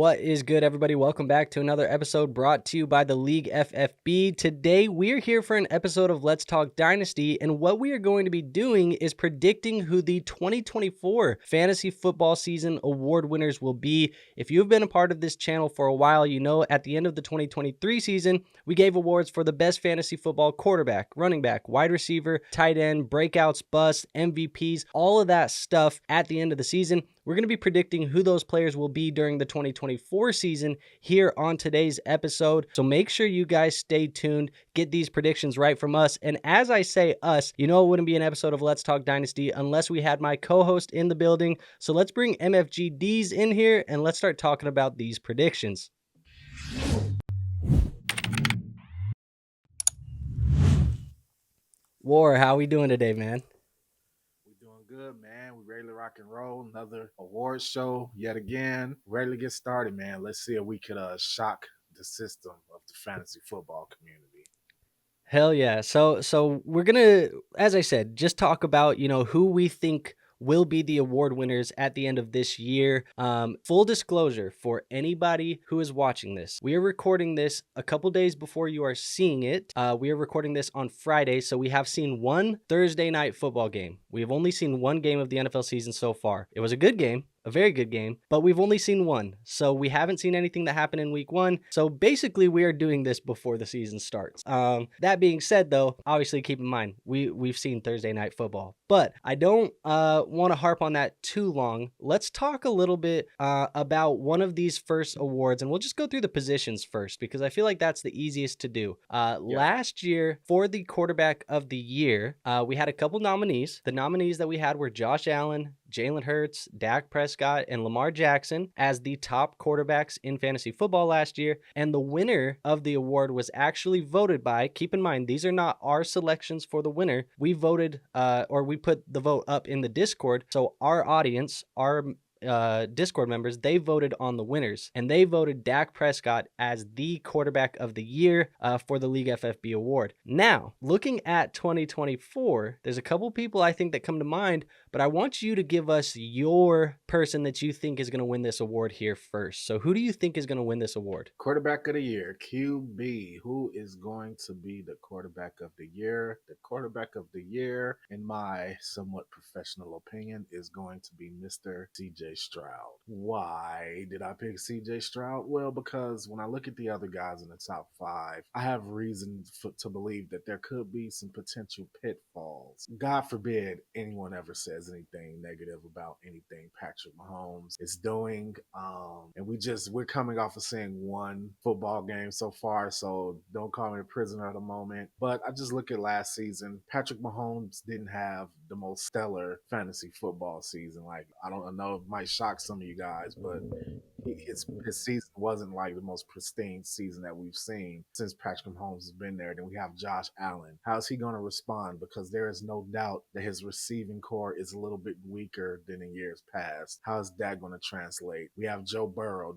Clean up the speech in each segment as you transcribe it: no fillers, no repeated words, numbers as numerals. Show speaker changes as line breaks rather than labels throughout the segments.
What is good, everybody? Welcome back to another episode brought to you by the League FFB. Today, we're here for an episode of Let's Talk Dynasty, and what we are going to be doing is predicting who the 2024 fantasy football season award winners will be. If you've been a part of this channel for a while, you know at the end of the 2023 season, we gave awards for the best fantasy football quarterback, running back, wide receiver, tight end, breakouts, busts, MVPs, all of that stuff at the end of the season. We're going to be predicting who those players will be during the 2024 season here on today's episode. So make sure you guys stay tuned, get these predictions right from us. And as I say us, you know it wouldn't be an episode of Let's Talk Dynasty unless we had my co-host in the building. So let's bring MFGDs in here and let's start talking about these predictions. War, how we doing today, man?
Good, man. We ready to rock and roll. Another award show yet again. Ready to get started, man. Let's see if we could shock the system of the fantasy football community.
Hell yeah. So we're going to, as I said, just talk about, who we think will be the award winners at the end of this year. Full disclosure for anybody who is watching this, we are recording this a couple days before you are seeing it. We are recording this on Friday, so we have seen one Thursday night football game. We have only seen one game of the NFL season so far. It was a good game. A very good game, but we've only seen one. So we haven't seen anything that happened in week one. So basically we are doing this before the season starts. That being said though, obviously keep in mind, we've seen Thursday night football, but I don't want to harp on that too long. Let's talk a little bit about one of these first awards, and we'll just go through the positions first because I feel like that's the easiest to do. Last year for the quarterback of the year, we had a couple nominees. The nominees that we had were Josh Allen, Jalen Hurts, Dak Prescott, and Lamar Jackson as the top quarterbacks in fantasy football last year. And the winner of the award was actually voted by, keep in mind, these are not our selections for the winner. We voted, or we put the vote up in the Discord. So our audience, our Discord members, they voted on the winners, and they voted Dak Prescott as the quarterback of the year for the League FFB award. Now, looking at 2024, there's a couple people I think that come to mind, but I want you to give us your person that you think is going to win this award here first. So who do you think is going to win this award?
Quarterback of the year, QB. Who is going to be the quarterback of the year? The quarterback of the year, in my somewhat professional opinion, is going to be Mr. CJ Stroud. Why did I pick CJ Stroud? Well, because when I look at the other guys in the top five, I have reason to believe that there could be some potential pitfalls. God forbid anyone ever says anything negative about anything Patrick Mahomes is doing. And we're coming off of seeing one football game so far, so don't call me a prisoner at the moment. But I just look at last season. Patrick Mahomes didn't have the most stellar fantasy football season. Like, I don't know, it might shock some of you guys, but his season wasn't like the most pristine season that we've seen since Patrick Mahomes has been there. Then we have Josh Allen. How's he going to respond? Because there is no doubt that his receiving core is a little bit weaker than in years past. How is that going to translate? We have Joe Burrow,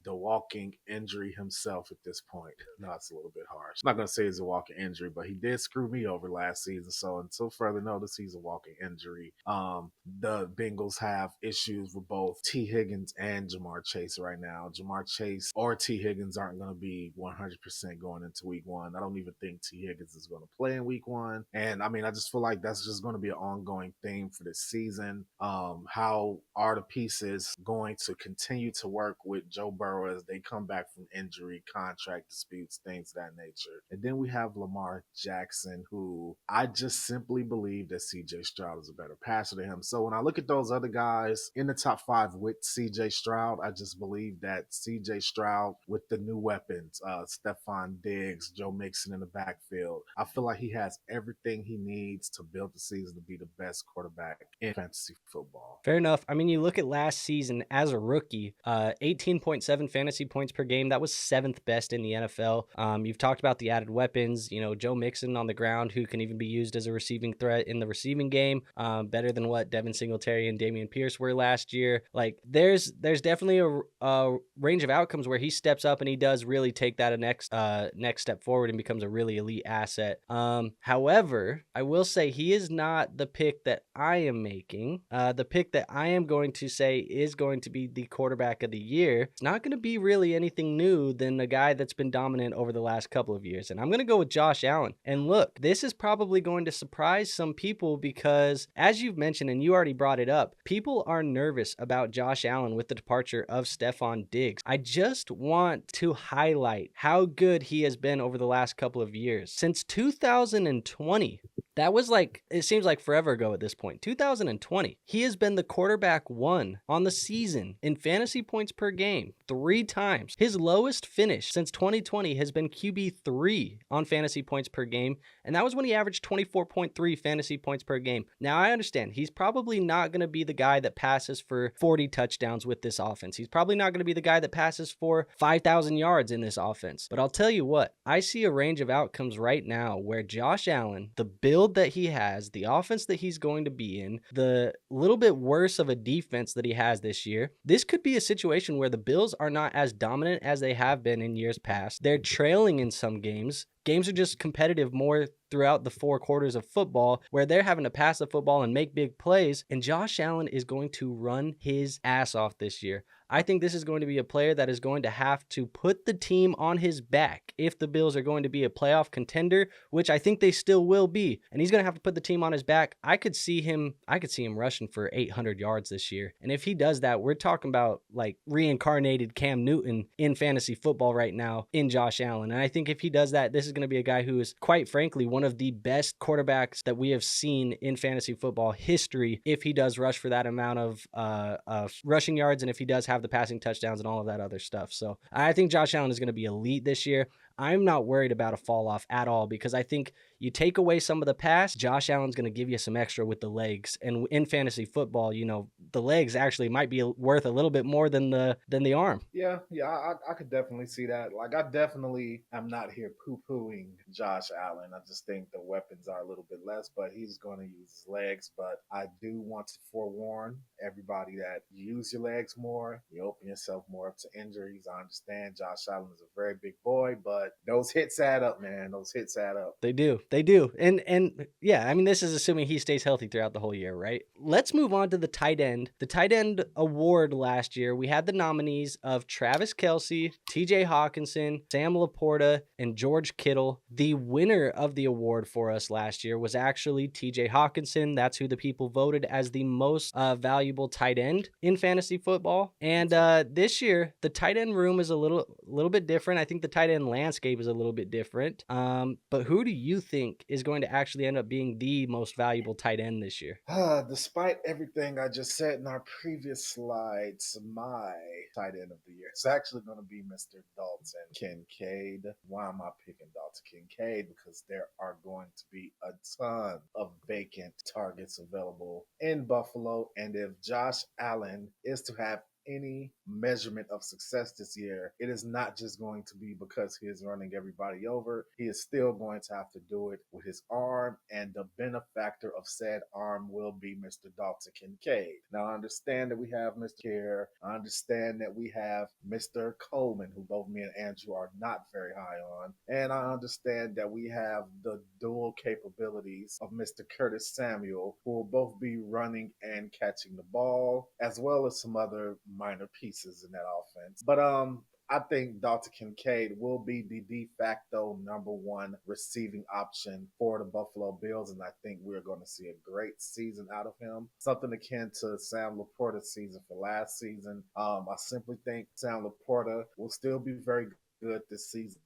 the walking injury himself at this point. No, it's a little bit harsh. I'm not going to say he's a walking injury, but he did screw me over last season. So until further notice, he's a walking injury. The Bengals have issues with both T. Higgins and Jahmyr Chase right now. Jahmyr Chase or T. Higgins aren't going to be 100% going into week one. I don't even think T. Higgins is going to play in week one. And I mean, I just feel like that's just going to be an ongoing theme for this season. How are the pieces going to continue to work with Joe Burrow as they come back from injury, contract disputes, things of that nature? And then we have Lamar Jackson, who I just simply believe that CJ Stroud is a better passer than him. So when I look at those other guys in the top five with CJ Stroud, I just believe that CJ Stroud with the new weapons, Stephon Diggs, Joe Mixon in the backfield, I feel like he has everything he needs to build the season to be the best quarterback in fantasy football.
Fair enough. I mean, you look at last season as a rookie, 18.7 fantasy points per game. That was 7th best in the NFL. You've talked about the added weapons, Joe Mixon on the ground, who can even be used as a receiving threat in the receiving game, better than what Devin Singletary and Dameon Pierce were last year. Like, there's definitely a range of outcomes where he steps up and he does really take that next step forward and becomes a really elite asset. However, I will say he is not the pick that I am making, the pick that I am going to say is going to be the quarterback of the year, it's not going to be really anything new than a guy that's been dominant over the last couple of years. And I'm going to go with Josh Allen. And look, this is probably going to surprise some people because, as you've mentioned, and you already brought it up, people are nervous about Josh Allen with the departure of Stephon Diggs. I just want to highlight how good he has been over the last couple of years. Since 2020, that was like, it seems like forever ago at this point. 2020. He has been the quarterback one on the season in fantasy points per game 3 times. His lowest finish since 2020 has been QB3 on fantasy points per game, and that was when he averaged 24.3 fantasy points per game. Now, I understand he's probably not going to be the guy that passes for 40 touchdowns with this offense. He's probably not going to be the guy that passes for 5,000 yards in this offense. But I'll tell you what, I see a range of outcomes right now where Josh Allen, the build that he has, the offense that he's going to be in, the little bit worse of a defense that he has this year, this could be a situation where the Bills are not as dominant as they have been in years past. They're trailing in some games. Games are just competitive more throughout the 4 quarters of football where they're having to pass the football and make big plays, and Josh Allen is going to run his ass off this year. I think this is going to be a player that is going to have to put the team on his back if the Bills are going to be a playoff contender, which I think they still will be. And he's going to have to put the team on his back. I could see him rushing for 800 yards this year. And if he does that, we're talking about like reincarnated Cam Newton in fantasy football right now in Josh Allen. And I think if he does that, this is going to be a guy who is quite frankly one of the best quarterbacks that we have seen in fantasy football history if he does rush for that amount of rushing yards and if he does have the passing touchdowns and all of that other stuff. So I think Josh Allen is going to be elite this year. I'm not worried about a fall off at all because I think you take away some of the pass, Josh Allen's going to give you some extra with the legs. And in fantasy football, you know, the legs actually might be worth a little bit more than the arm.
Yeah, I could definitely see that. Like, I definitely am not here poo pooing Josh Allen. I just think the weapons are a little bit less, but he's going to use his legs. But I do want to forewarn everybody that you use your legs more, you open yourself more up to injuries. I understand Josh Allen is a very big boy, but those hits add up, man. Those hits add up.
They do. They do. And yeah, I mean, this is assuming he stays healthy throughout the whole year, right? Let's move on to the tight end. The tight end award last year, we had the nominees of Travis Kelce, TJ Hawkinson, Sam Laporta, and George Kittle. The winner of the award for us last year was actually TJ Hawkinson. That's who the people voted as the most valuable tight end in fantasy football. And this year, the tight end room is a little bit different. I think the tight end landscape is a little bit different. But who do you think is going to actually end up being the most valuable tight end this year?
Despite everything I just said in our previous slides, my tight end of the year is actually going to be Mr. Dalton Kincaid. Why am I picking Dalton Kincaid? Because there are going to be a ton of vacant targets available in Buffalo. And if Josh Allen is to have any measurement of success this year, it is not just going to be because he is running everybody over. He is still going to have to do it with his arm, and the benefactor of said arm will be Mr. Dalton Kincaid. Now, I understand that we have Mr. Kerr. I understand that we have Mr. Coleman, who both me and Andrew are not very high on. And I understand that we have the dual capabilities of Mr. Curtis Samuel, who will both be running and catching the ball, as well as some other minor pieces in that offense. But I think Dalton Kincaid will be the de facto number one receiving option for the Buffalo Bills, and I think we're going to see a great season out of him. Something akin to Sam Laporta's season for last season. I simply think Sam Laporta will still be very good this season.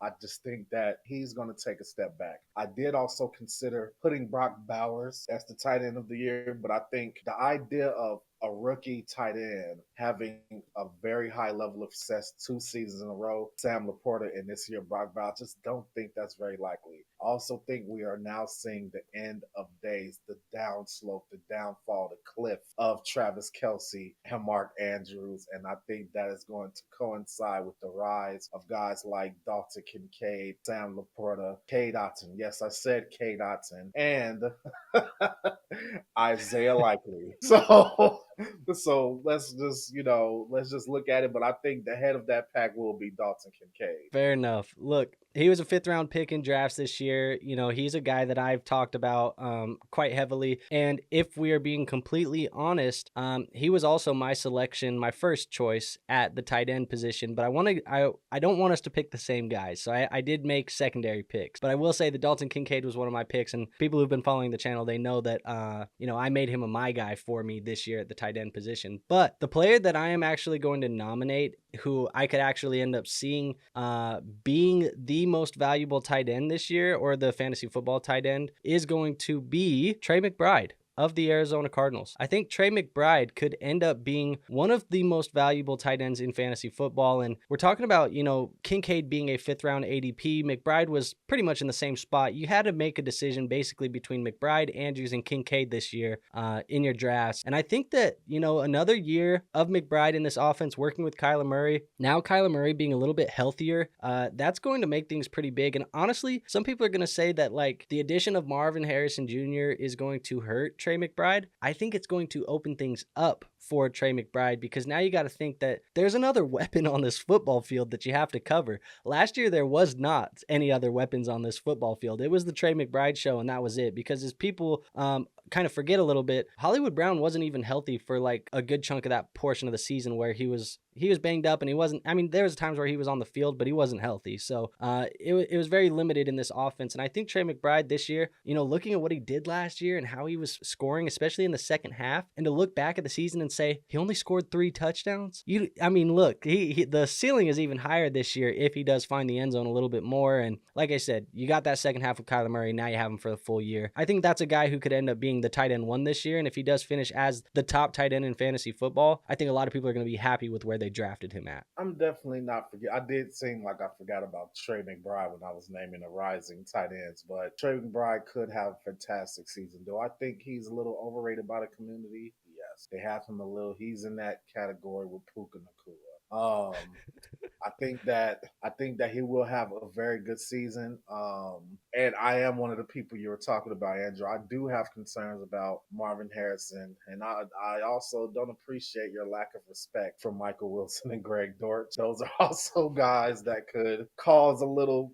I just think that he's going to take a step back. I did also consider putting Brock Bowers as the tight end of the year, but I think the idea of a rookie tight end having a very high level of success 2 seasons in a row, Sam Laporta, and this year Brock Bowers, just don't think that's very likely. I also think we are now seeing the end of days, the downslope, the downfall, the cliff of Travis Kelce and Mark Andrews, and I think that is going to coincide with the rise of guys like Dalton Kincaid, Sam Laporta, K. Dotson. Yes, I said K. Dotson, and Isaiah Likely. So let's just look at it. But I think the head of that pack will be Dalton Kincaid.
Fair enough. Look, He was a 5th round pick in drafts this year. You know, he's a guy that I've talked about quite heavily. And if we are being completely honest, he was also my selection, my first choice at the tight end position. But I don't want us to pick the same guys. So I did make secondary picks. But I will say that Dalton Kincaid was one of my picks. And people who've been following the channel, they know that, you know, I made him a my guy for me this year at the tight end position. But the player that I am actually going to nominate, who I could actually end up seeing being the most valuable tight end this year, or the fantasy football tight end, is going to be Trey McBride of the Arizona Cardinals. I think Trey McBride could end up being one of the most valuable tight ends in fantasy football. And we're talking about, you know, Kincaid being a 5th round ADP. McBride was pretty much in the same spot. You had to make a decision basically between McBride, Andrews, and Kincaid this year in your drafts. And I think that, you know, another year of McBride in this offense working with Kyler Murray, now Kyler Murray being a little bit healthier, that's going to make things pretty big. And honestly, some people are going to say that like the addition of Marvin Harrison Jr. is going to hurt Trey McBride. I think it's going to open things up for Trey McBride, because now you got to think that there's another weapon on this football field that you have to cover. Last year, there was not any other weapons on this football field. It was the Trey McBride show, and that was it. Because as people kind of forget a little bit, Hollywood Brown wasn't even healthy for like a good chunk of that portion of the season where he was banged up, and he wasn't, I mean, there was times where he was on the field, but he wasn't healthy. So it was very limited in this offense. And I think Trey McBride this year, you know, looking at what he did last year and how he was scoring, especially in the second half, and to look back at the season and say he only scored 3 touchdowns. I mean, look, the ceiling is even higher this year if he does find the end zone a little bit more. And like I said, you got that second half of Kyler Murray. Now you have him for the full year. I think that's a guy who could end up being the tight end 1 this year. And if he does finish as the top tight end in fantasy football, I think a lot of people are going to be happy with where they drafted him at.
I'm definitely not forget. I did seem like I forgot about Trey McBride when I was naming the rising tight ends, but Trey McBride could have a fantastic season. Do I think he's a little overrated by the community? Yes, they have him a little. He's in that category with Puka Nacua. I think that he will have a very good season. And I am one of the people you were talking about, Andrew. I do have concerns about Marvin Harrison, and I also don't appreciate your lack of respect for Michael Wilson and Greg Dortch. Those are also guys that could cause a little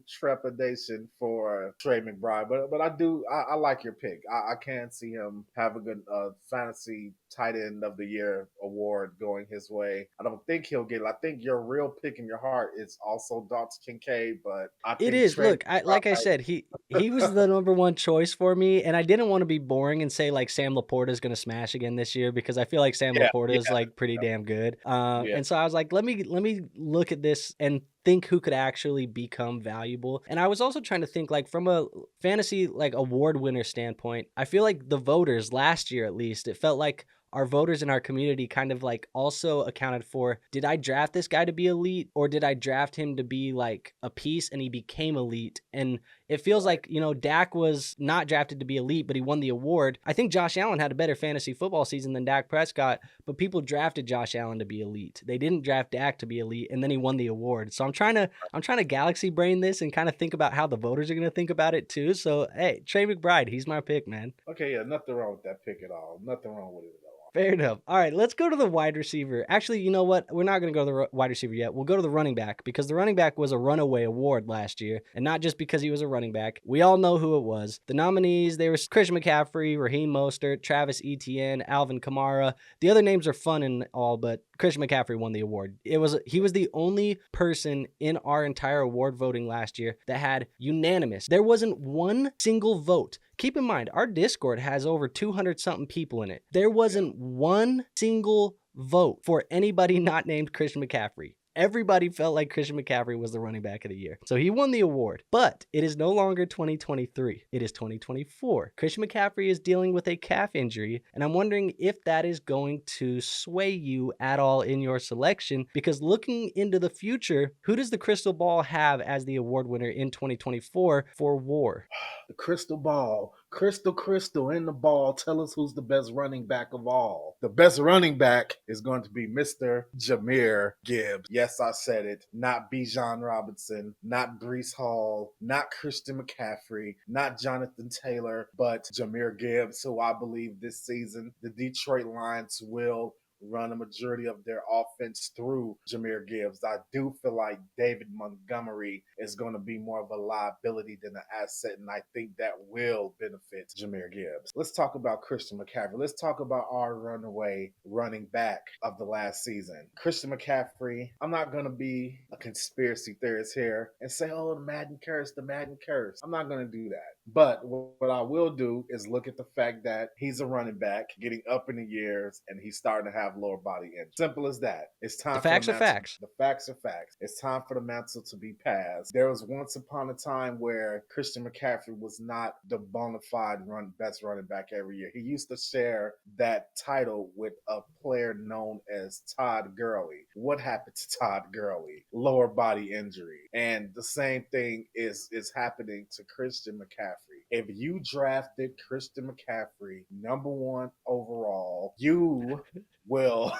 trepidation for Trey McBride. But I like your pick. I can see him have a good fantasy tight end of the year award going his way. I don't think he'll get it. I think your real pick in your heart is also Dalton Kincaid, but I
It
think
is.
Trey
Look, like I said, he was the number 1 choice for me, and I didn't want to be boring and say like Sam Laporta is going to smash again this year, because I feel like Sam
yeah,
Laporta
yeah,
is like pretty damn good.
yeah.
And so I was like, let me look at this and think who could actually become valuable. And I was also trying to think like from a fantasy like award winner standpoint. I feel like the voters last year, at least, it felt like our voters in our community kind of like also accounted for, did I draft this guy to be elite, or did I draft him to be like a piece and he became elite? And it feels like, you know, Dak was not drafted to be elite, but he won the award. I think Josh Allen had a better fantasy football season than Dak Prescott, but people drafted Josh Allen to be elite. They didn't draft Dak to be elite, and then he won the award. So I'm trying to galaxy brain this and kind of think about how the voters are going to think about it too. So hey, Trey McBride, he's my pick, man.
Okay, yeah, nothing wrong with that pick at all. Nothing wrong with it at all.
Fair enough. All right, let's go to the wide receiver. Actually, you know what? We're not going to go to the wide receiver yet. We'll go to the running back, because the running back was a runaway award last year, and not just because he was a running back. We all know who it was. The nominees, they were Christian McCaffrey, Raheem Mostert, Travis Etienne, Alvin Kamara. The other names are fun and all, but Christian McCaffrey won the award. He was the only person in our entire award voting last year that had unanimous. There wasn't one single vote. Keep in mind, our Discord has over 200 something people in it. There wasn't one single vote for anybody not named Christian McCaffrey. Everybody felt like Christian McCaffrey was the running back of the year. So he won the award. But it is no longer 2023. It is 2024. Christian McCaffrey is dealing with a calf injury, and I'm wondering if that is going to sway you at all in your selection, because looking into the future, who does the crystal ball have as the award winner in 2024 for WAR?
The crystal ball. Crystal in the ball. Tell us who's the best running back of all. The best running back is going to be Mr. Jahmyr Gibbs. Yes, I said it. Not Bijan Robinson, not Breece Hall, not Christian McCaffrey, not Jonathan Taylor, but Jahmyr Gibbs, who I believe this season the Detroit Lions will run a majority of their offense through Jahmyr Gibbs. I do feel like David Montgomery is going to be more of a liability than an asset, and I think that will benefit Jahmyr Gibbs. Let's talk about Christian McCaffrey. Let's talk about our runaway running back of the last season. Christian McCaffrey, I'm not going to be a conspiracy theorist here and say, oh, the Madden curse, the Madden curse. I'm not going to do that. But what I will do is look at the fact that he's a running back getting up in the years and he's starting to have lower body injury. Simple as that. It's
The
time for the
facts are
mantle.
facts.
The facts are facts. It's time for the mantle to be passed. There was once upon a time where Christian McCaffrey was not the bona fide best running back every year. He used to share that title with a player known as Todd Gurley. What happened to Todd Gurley? Lower body injury. And the same thing is happening to Christian McCaffrey. If you drafted Christian McCaffrey #1 overall, you will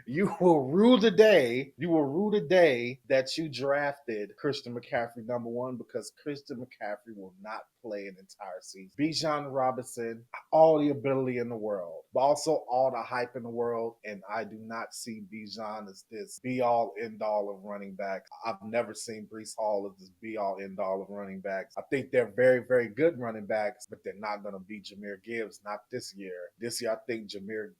you will rue the day. You will rue the day that you drafted Christian McCaffrey #1 because Christian McCaffrey will not play an entire season. Bijan Robinson, all the ability in the world, but also all the hype in the world, and I do not see Bijan as this be-all, end-all of running backs. I've never seen Breece Hall as this be-all, end-all of running backs. I think they're very, very good running backs, but they're not going to be Jahmyr Gibbs, not this year. This year, I think Jahmyr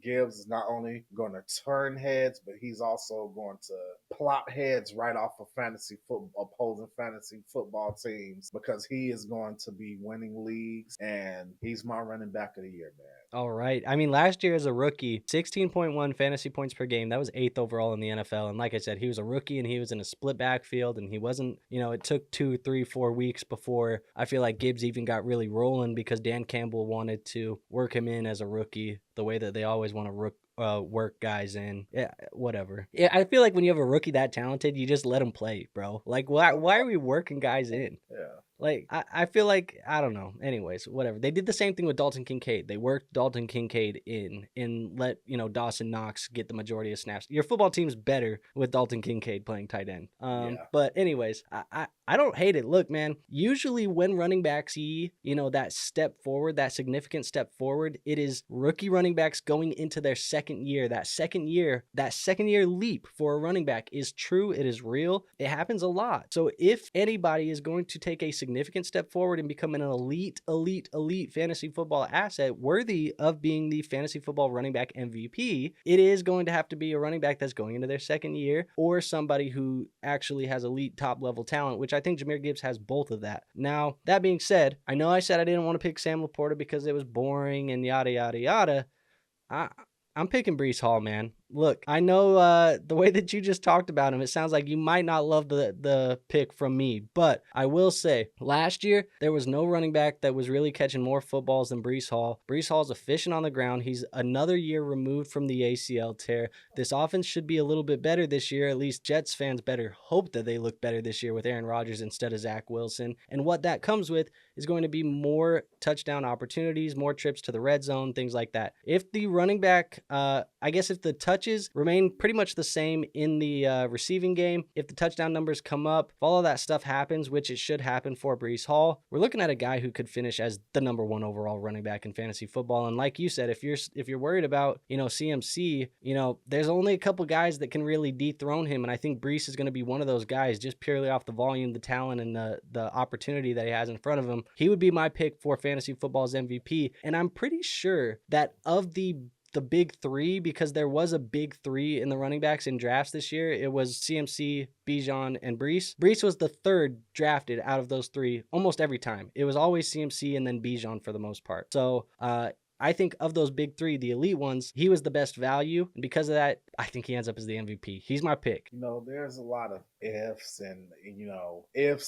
Gibbs is not only going to turn heads, but he's also going to plop heads right off of opposing fantasy football teams because he is going to be winning leagues, and he's my running back of the year, man.
All right. I mean, last year as a rookie, 16.1 fantasy points per game. That was 8th overall in the NFL. And like I said, he was a rookie and he was in a split backfield and he wasn't, it took 2, 3, 4 weeks before I feel like Gibbs even got really rolling because Dan Campbell wanted to work him in as a rookie the way that they always want to work guys in. Yeah, whatever. Yeah, I feel like when you have a rookie that talented, you just let him play, bro. Like, why are we working guys in?
Yeah.
Like, I feel like, I don't know. Anyways, whatever. They did the same thing with Dalton Kincaid. They worked Dalton Kincaid in and let, Dawson Knox get the majority of snaps. Your football team's better with Dalton Kincaid playing tight end.
Yeah.
But anyways, I don't hate it. Look, man, usually when running backs see, that step forward, that significant step forward, it is rookie running backs going into their second year. That second year leap for a running back is true. It is real. It happens a lot. So if anybody is going to take a significant step forward and become an elite fantasy football asset worthy of being the fantasy football running back MVP, it is going to have to be a running back that's going into their second year or somebody who actually has elite top level talent, which I think Jahmyr Gibbs has both of that. Now, that being said, I know I said I didn't want to pick Sam Laporta because it was boring and yada, yada, yada. I'm picking Breece Hall, man. Look, I know the way that you just talked about him, it sounds like you might not love the pick from me, but I will say, last year, there was no running back that was really catching more footballs than Breece Hall. Breece Hall's efficient on the ground. He's another year removed from the ACL tear. This offense should be a little bit better this year. At least Jets fans better hope that they look better this year with Aaron Rodgers instead of Zach Wilson. And what that comes with is going to be more touchdown opportunities, more trips to the red zone, things like that. If the running back, if the touches remain pretty much the same in the receiving game, if the touchdown numbers come up, if all of that stuff happens, which it should happen for Breece Hall, we're looking at a guy who could finish as the #1 overall running back in fantasy football. And like you said, if you're worried about, CMC, there's only a couple guys that can really dethrone him. And I think Breece is going to be one of those guys just purely off the volume, the talent, and the opportunity that he has in front of him. He would be my pick for fantasy football's MVP. And I'm pretty sure that of the big three, because there was a big three in the running backs in drafts this year. It was CMC, Bijan, and Breece. Breece was the third drafted out of those three almost every time. It was always CMC and then Bijan for the most part. So I think of those big three, the elite ones, he was the best value. And because of that, I think he ends up as the MVP. He's my pick.
There's a lot of ifs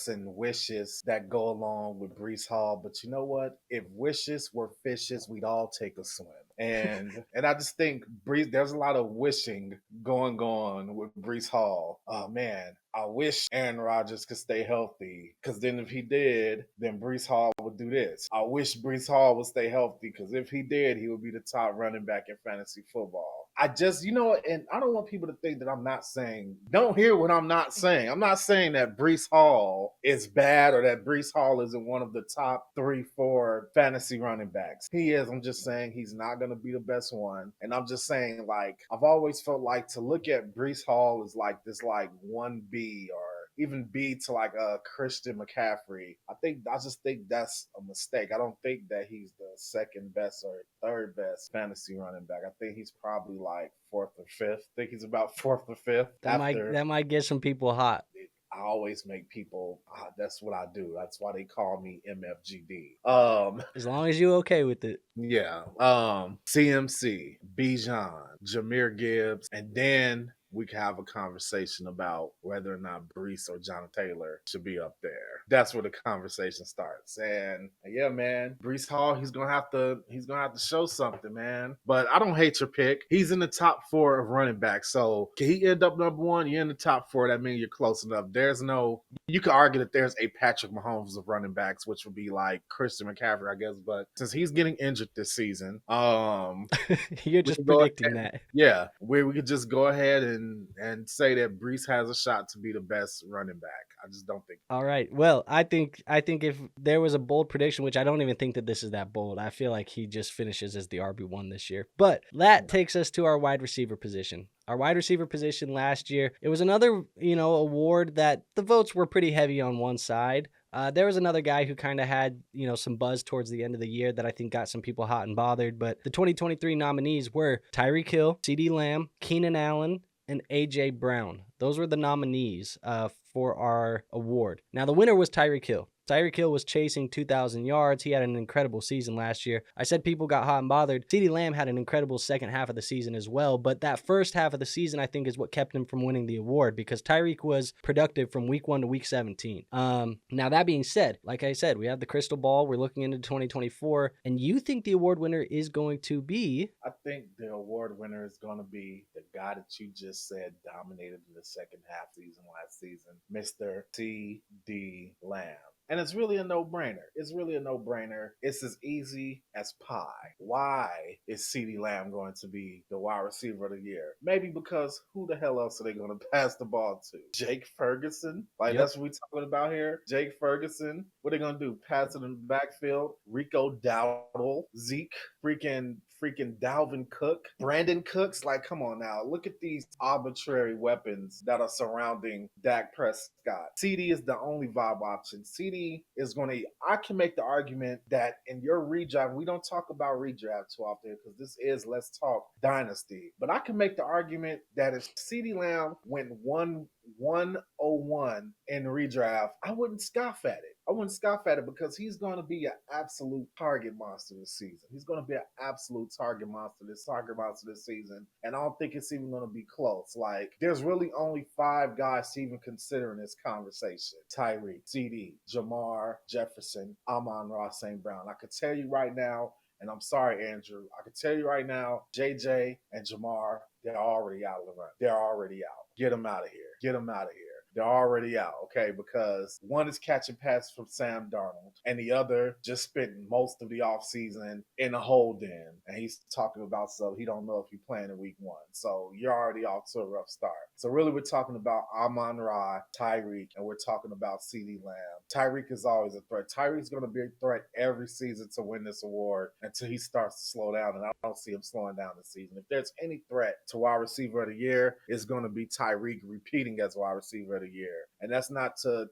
and wishes that go along with Breece Hall. But you know what? If wishes were fishes, we'd all take a swim. And I just think there's a lot of wishing going on with Breece Hall. Oh man, I wish Aaron Rodgers could stay healthy, because then if he did, then Breece Hall would do this. I wish Breece Hall would stay healthy, because if he did, he would be the top running back in fantasy football. I just, and I don't want people to think that I'm not saying, don't hear what I'm not saying. I'm not saying that Breece Hall is bad or that Breece Hall isn't one of the top 3, 4 fantasy running backs. He is. I'm just saying he's not going to be the best one. And I'm just saying, like, I've always felt like to look at Breece Hall as like this, like 1B or even B to like a Christian McCaffrey. I just think that's a mistake. I don't think that he's the second best or third best fantasy running back. I think he's probably like fourth or fifth. I think he's about fourth or fifth.
That might get some people hot.
I always make people. That's what I do. That's why they call me MFGD.
As long as you okay with it.
Yeah. CMC, Bijan, Jahmyr Gibbs, and then we can have a conversation about whether or not Breece or Jonathan Taylor should be up there. That's where the conversation starts. And yeah, man, Breece Hall, he's gonna have to show something, man. But I don't hate your pick. He's in the top 4 of running backs. So can he end up number 1? You're in the top 4. That means you're close enough. You could argue that there's a Patrick Mahomes of running backs, which would be like Christian McCaffrey, I guess. But since he's getting injured this season,
you're just predicting that.
Yeah, we could just go ahead and say that Breece has a shot to be the best running back. I just don't think.
All right. Well, I think if there was a bold prediction, which I don't even think that this is that bold, I feel like he just finishes as the RB1 this year. But that takes us to our wide receiver position. Our wide receiver position last year, it was another, award that the votes were pretty heavy on one side. There was another guy who kind of had, some buzz towards the end of the year that I think got some people hot and bothered. But the 2023 nominees were Tyreek Hill, CeeDee Lamb, Keenan Allen, and A.J. Brown. Those were the nominees for our award. Now, the winner was Tyreek Hill. Tyreek Hill was chasing 2,000 yards. He had an incredible season last year. I said people got hot and bothered. CeeDee Lamb had an incredible second half of the season as well, but that first half of the season, I think, is what kept him from winning the award because Tyreek was productive from week 1 to week 17. Now, that being said, like I said, we have the crystal ball. We're looking into 2024, and you think the award winner is going to be?
I think the award winner is going to be the guy that you just said dominated in the second half season last season, Mr. CeeDee Lamb. And it's really a no-brainer. It's as easy as pie. Why is CeeDee Lamb going to be the wide receiver of the year? Maybe because who the hell else are they going to pass the ball to? Jake Ferguson? That's what we're talking about here? Jake Ferguson? What are they going to do? Pass it in the backfield? Rico Dowdle? Zeke? Freaking Dalvin Cook, Brandon Cooks. Come on now. Look at these arbitrary weapons that are surrounding Dak Prescott. CeeDee is the only viable option. CeeDee is going to, I can make the argument that in your redraft, we don't talk about redraft too often because this is Let's Talk Dynasty. But I can make the argument that if CeeDee Lamb went 101 in redraft, I wouldn't scoff at it. Because he's going to be an absolute target monster this season. He's going to be an absolute target monster this season. And I don't think it's even going to be close. There's really only 5 guys to even consider in this conversation. Tyreek, CeeDee, Jahmyr, Jefferson, Amon-Ra, St. Brown. I could tell you right now, and I'm sorry, Andrew, I could tell you right now, JJ and Jahmyr, they're already out of the run. They're already out. Get them out of here. They're already out, okay? Because one is catching passes from Sam Darnold, and the other just spent most of the offseason in a hold-in. And he's talking about stuff he don't know if he's playing in week 1. So you're already off to a rough start. So really we're talking about Amon-Ra, Tyreek, and we're talking about CeeDee Lamb. Tyreek is always a threat. Tyreek's going to be a threat every season to win this award until he starts to slow down, and I don't see him slowing down this season. If there's any threat to wide receiver of the year, it's going to be Tyreek repeating as wide receiver of the year. And that's not to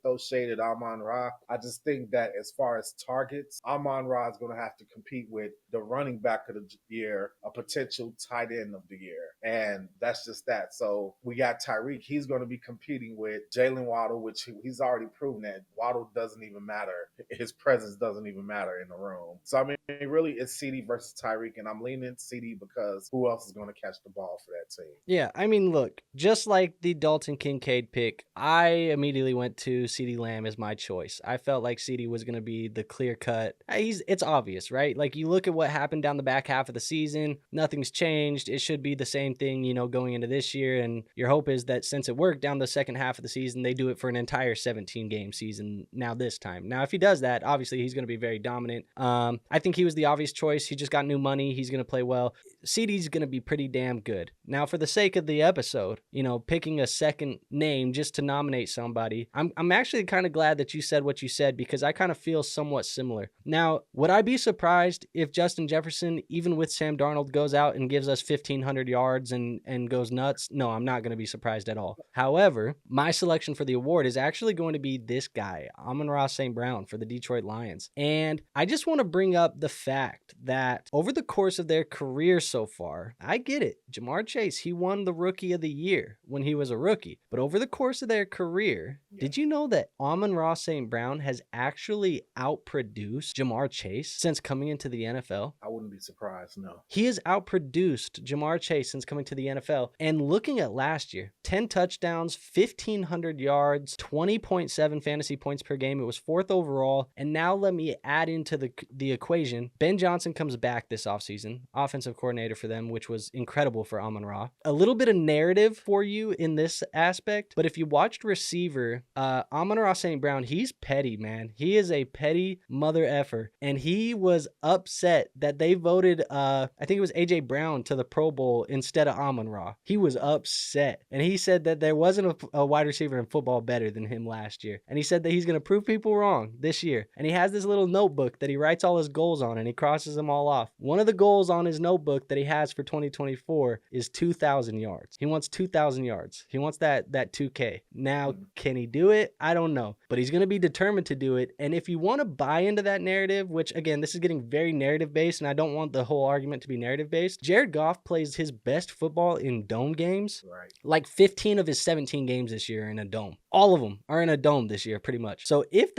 throw shade at Amon-Ra. I just think that as far as targets, Amon-Ra is going to have to compete with the running back of the year, a potential tight end of the year. And that's just that. So we got Tyreek. He's going to be competing with Jalen Waddle, which he's already proven that Waddle doesn't even matter. His presence doesn't even matter in the room. So, I mean, really, it's CeeDee versus Tyreek, and I'm leaning CeeDee because who else is going to catch the ball for that team?
Yeah, I mean, look, just like the Dalton Kincaid pick, I immediately went to CeeDee Lamb as my choice. I felt like CeeDee was going to be the clear cut. It's obvious, right? Like you look at what happened down the back half of the season, nothing's changed. It should be the same thing, going into this year. And your hope is that since it worked down the second half of the season, they do it for an entire 17 game season now this time. Now, if he does that, obviously he's going to be very dominant. I think he was the obvious choice. He just got new money. He's going to play well. CeeDee's going to be pretty damn good. Now, for the sake of the episode, picking a second name just to nominate somebody, I'm actually kind of glad that you said what you said because I kind of feel somewhat similar. Now, would I be surprised if Justin Jefferson, even with Sam Darnold, goes out and gives us 1,500 yards and goes nuts? No, I'm not going to be surprised at all. However, my selection for the award is actually going to be this guy, Amon-Ra St. Brown for the Detroit Lions. And I just want to bring up the fact that over the course of their career so far, I get it. Ja'Marr Chase, he won the Rookie of the Year when he was a rookie. But over the course of their career, did you know that Amon-Ra St. Brown has actually outproduced Ja'Marr Chase since coming into the NFL?
I wouldn't be surprised, no.
He has outproduced Ja'Marr Chase since coming to the NFL. And looking at last year, 10 touchdowns, 1,500 yards, 20.7 fantasy points per game. It was fourth overall. And now let me add into the equation. Ben Johnson comes back this offseason, offensive coordinator for them, which was incredible for Amon-Ra. A little bit of narrative for you in this aspect, but if you watched receiver, Amon-Ra St. Brown, he's petty, man. He is a petty mother effer. And he was upset that they voted, I think it was A.J. Brown to the Pro Bowl instead of Amon-Ra. He was upset. And he said that there wasn't a wide receiver in football better than him last year. And he said that he's going to prove people wrong this year. And he has this little notebook that he writes all his goals on and he crosses them all off. One of the goals on his notebook that he has for 2024 is 2,000 yards. He wants 2,000 yards. He wants that 2K. Now, can he do it? I don't know. But he's going to be determined to do it. And if you want to buy into that narrative, which again, this is getting very narrative based, and I don't want the whole argument to be narrative based. Jared Goff plays his best football in dome games.
Right.
Like 15 of his 17 games this year are in a dome. All of them are in a dome this year, pretty much. So if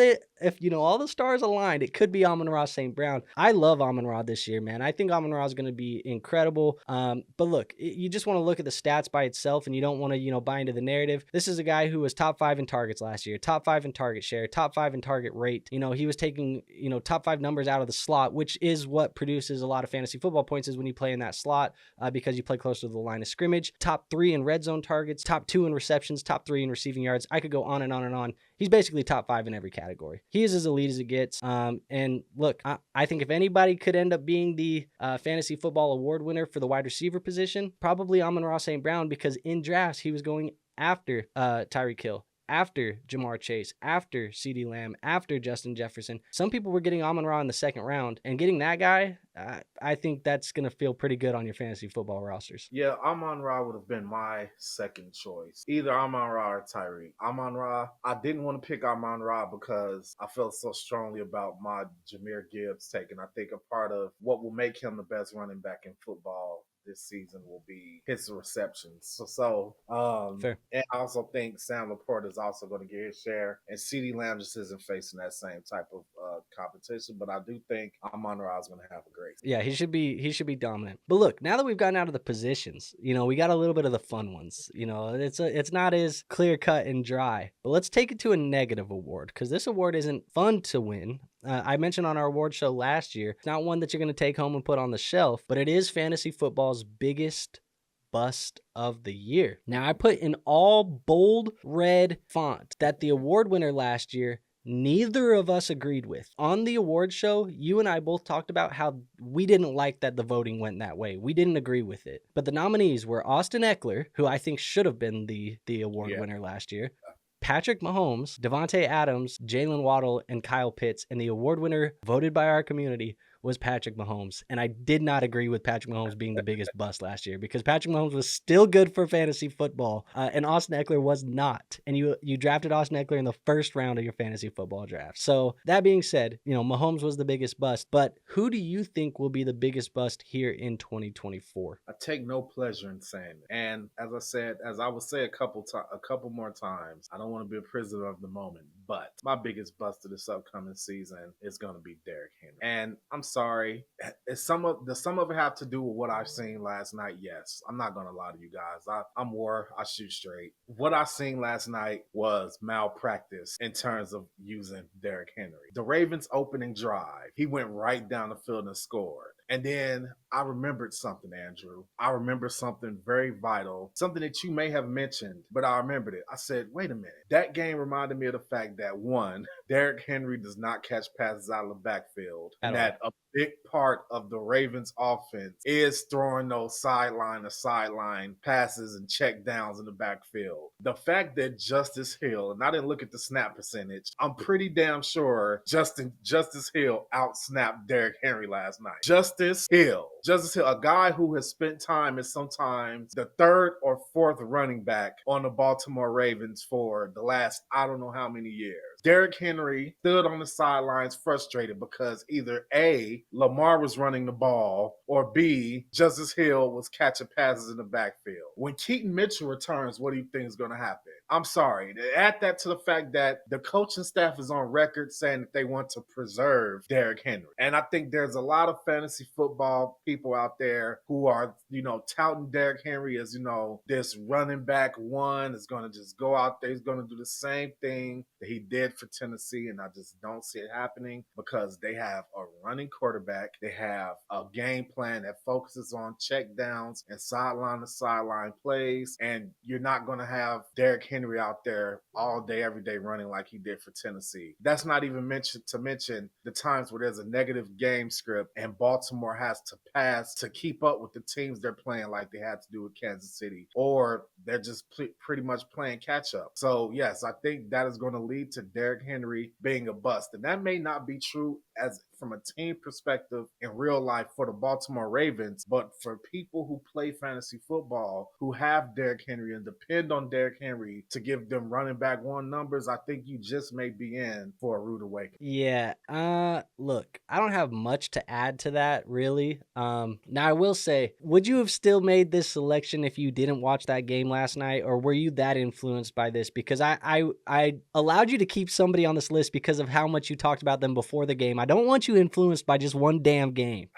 all the stars aligned, it could be Amon-Ra St. Brown. I love Amon-Ra this year, man. I think Amon-Ra is going to be incredible. But look, you just want to look at the stats by itself, and you don't want to, buy into the narrative. This is a guy who was top 5 in targets last year, top 5 in target share, top 5 in target rate. He was taking, top 5 numbers out of the slot, which is what produces a lot of fantasy football points is when you play in that slot because you play close to the line of scrimmage. Top 3 in red zone targets, top 2 in receptions, top 3 in receiving yards. I could go on and on and on. He's basically top 5 in every category. He is as elite as it gets. And look, I think if anybody could end up being the fantasy football award winner for the wide receiver position, probably Amon-Ra St. Brown, because in drafts, he was going after Tyreek Hill, after Ja'Marr Chase, after CeeDee Lamb, after Justin Jefferson. Some people were getting Amon-Ra in the second round, and getting that guy, I think that's going to feel pretty good on your fantasy football rosters.
Yeah, Amon-Ra would have been my second choice. Either Amon-Ra or Tyreek. Amon-Ra, I didn't want to pick Amon-Ra because I felt so strongly about my Jahmyr Gibbs taking. I think a part of what will make him the best running back in football this season will be his receptions. Fair. And I also think Sam Laporte is also going to get his share. And CeeDee Lamb just isn't facing that same type of competition. But I do think Amon-Ra is going to have a great season.
Yeah, he should be dominant. But look, now that we've gotten out of the positions, we got a little bit of the fun ones. It's not as clear cut and dry. But let's take it to a negative award, because this award isn't fun to win. I mentioned on our award show last year, it's not one that you're going to take home and put on the shelf, but it is fantasy football's biggest bust of the year. Now, I put in all bold red font that the award winner last year, neither of us agreed with. On the award show, you and I both talked about how we didn't like that the voting went that way. We didn't agree with it. But the nominees were Austin Eckler, who I think should have been the award winner last year, Patrick Mahomes, Davante Adams, Jalen Waddle, and Kyle Pitts. And the award winner voted by our community was Patrick Mahomes. And I did not agree with Patrick Mahomes being the biggest bust last year, because Patrick Mahomes was still good for fantasy football, and Austin Eckler was not. And you drafted Austin Eckler in the first round of your fantasy football draft. So that being said, Mahomes was the biggest bust. But who do you think will be the biggest bust here in 2024?
I take no pleasure in saying it. And as I will say a couple more times, I don't want to be a prisoner of the moment. But my biggest bust of this upcoming season is going to be Derrick Henry. And I'm sorry, does some of it have to do with what I've seen last night? Yes. I'm not going to lie to you guys. I'm War. I shoot straight. What I seen last night was malpractice in terms of using Derrick Henry. The Ravens opening drive, he went right down the field and scored. And then I remembered something, Andrew. I remember something very vital, something that you may have mentioned, but I remembered it. I said, wait a minute. That game reminded me of the fact that, one, Derrick Henry does not catch passes out of the backfield,
At
and
all.
that a big part of the Ravens offense is throwing those sideline to sideline passes and check downs in the backfield. The fact that Justice Hill, and I didn't look at the snap percentage, I'm pretty damn sure Justice Hill outsnapped Derrick Henry last night. Justice Hill, a guy who has spent time as sometimes the third or fourth running back on the Baltimore Ravens for the last I don't know how many years. Derrick Henry stood on the sidelines frustrated because either A, Lamar was running the ball, or B, Justice Hill was catching passes in the backfield. When Keaton Mitchell returns, what do you think is going to happen? I'm sorry. Add that to the fact that the coaching staff is on record saying that they want to preserve Derrick Henry. And I think there's a lot of fantasy football people out there who are, touting Derrick Henry as, this running back one is going to just go out there. He's going to do the same thing that he did for Tennessee. And I just don't see it happening because they have a running quarterback. They have a game plan that focuses on check downs and sideline to sideline plays. And you're not going to have Derrick Henry out there all day, every day running like he did for Tennessee. That's not even mention the times where there's a negative game script and Baltimore has to pass to keep up with the teams they're playing like they had to do with Kansas City, or they're just pretty much playing catch up. So yes, I think that is going to lead to Derrick Henry being a bust. And that may not be true as from a team perspective in real life for the Baltimore Ravens, but for people who play fantasy football who have Derrick Henry and depend on Derrick Henry to give them running back one numbers, I think you just may be in for a rude awakening.
Yeah. Look, I don't have much to add to that, really. Now I will say, would you have still made this selection if you didn't watch that game last night, or were you that influenced by this? Because I allowed you to keep somebody on this list because of how much you talked about them before the game. I don't want you influenced by just one damn game.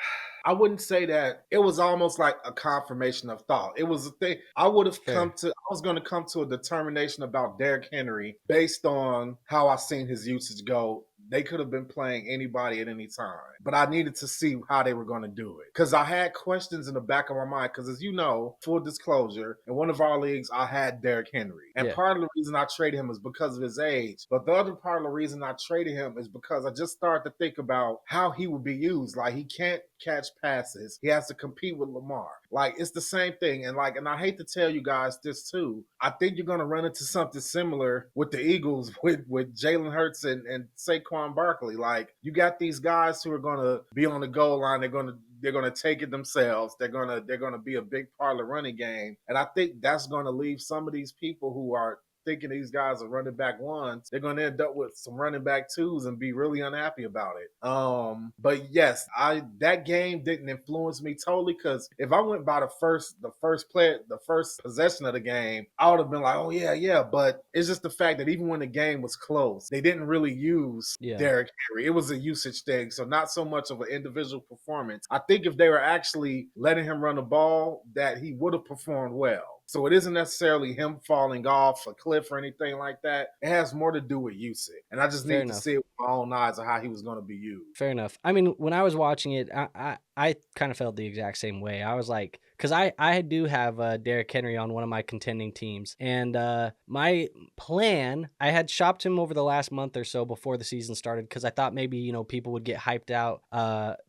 I wouldn't say that. It was almost like a confirmation of thought. It was a thing. I was going to come to a determination about Derrick Henry based on how I seen his usage go. They could have been playing anybody at any time, but I needed to see how they were going to do it because I had questions in the back of my mind. Because as you know, full disclosure, in one of our leagues, I had Derrick Henry, and part of the reason I traded him is because of his age. But the other part of the reason I traded him is because I just started to think about how he would be used. Like he can't catch passes. He has to compete with Lamar. Like it's the same thing. And I hate to tell you guys this too. I think you're gonna run into something similar with the Eagles with Jalen Hurts and Saquon Barkley. Like you got these guys who are gonna be on the goal line. They're gonna take it themselves. They're gonna be a big part of the running game. And I think that's gonna leave some of these people who are thinking these guys are running back ones, they're going to end up with some running back twos and be really unhappy about it. But yes, that game didn't influence me totally because if I went by the first possession of the game, I would have been like, oh yeah. But it's just the fact that even when the game was close, they didn't really use Derrick Henry. It was a usage thing, so not so much of an individual performance. I think if they were actually letting him run the ball, that he would have performed well. So it isn't necessarily him falling off a cliff or anything like that. It has more to do with usage. And I just need to see it with my own eyes of how he was going to be used.
Fair enough. I mean, when I was watching it, I kind of felt the exact same way. I was like, because I do have Derrick Henry on one of my contending teams. And my plan, I had shopped him over the last month or so before the season started because I thought maybe, people would get hyped out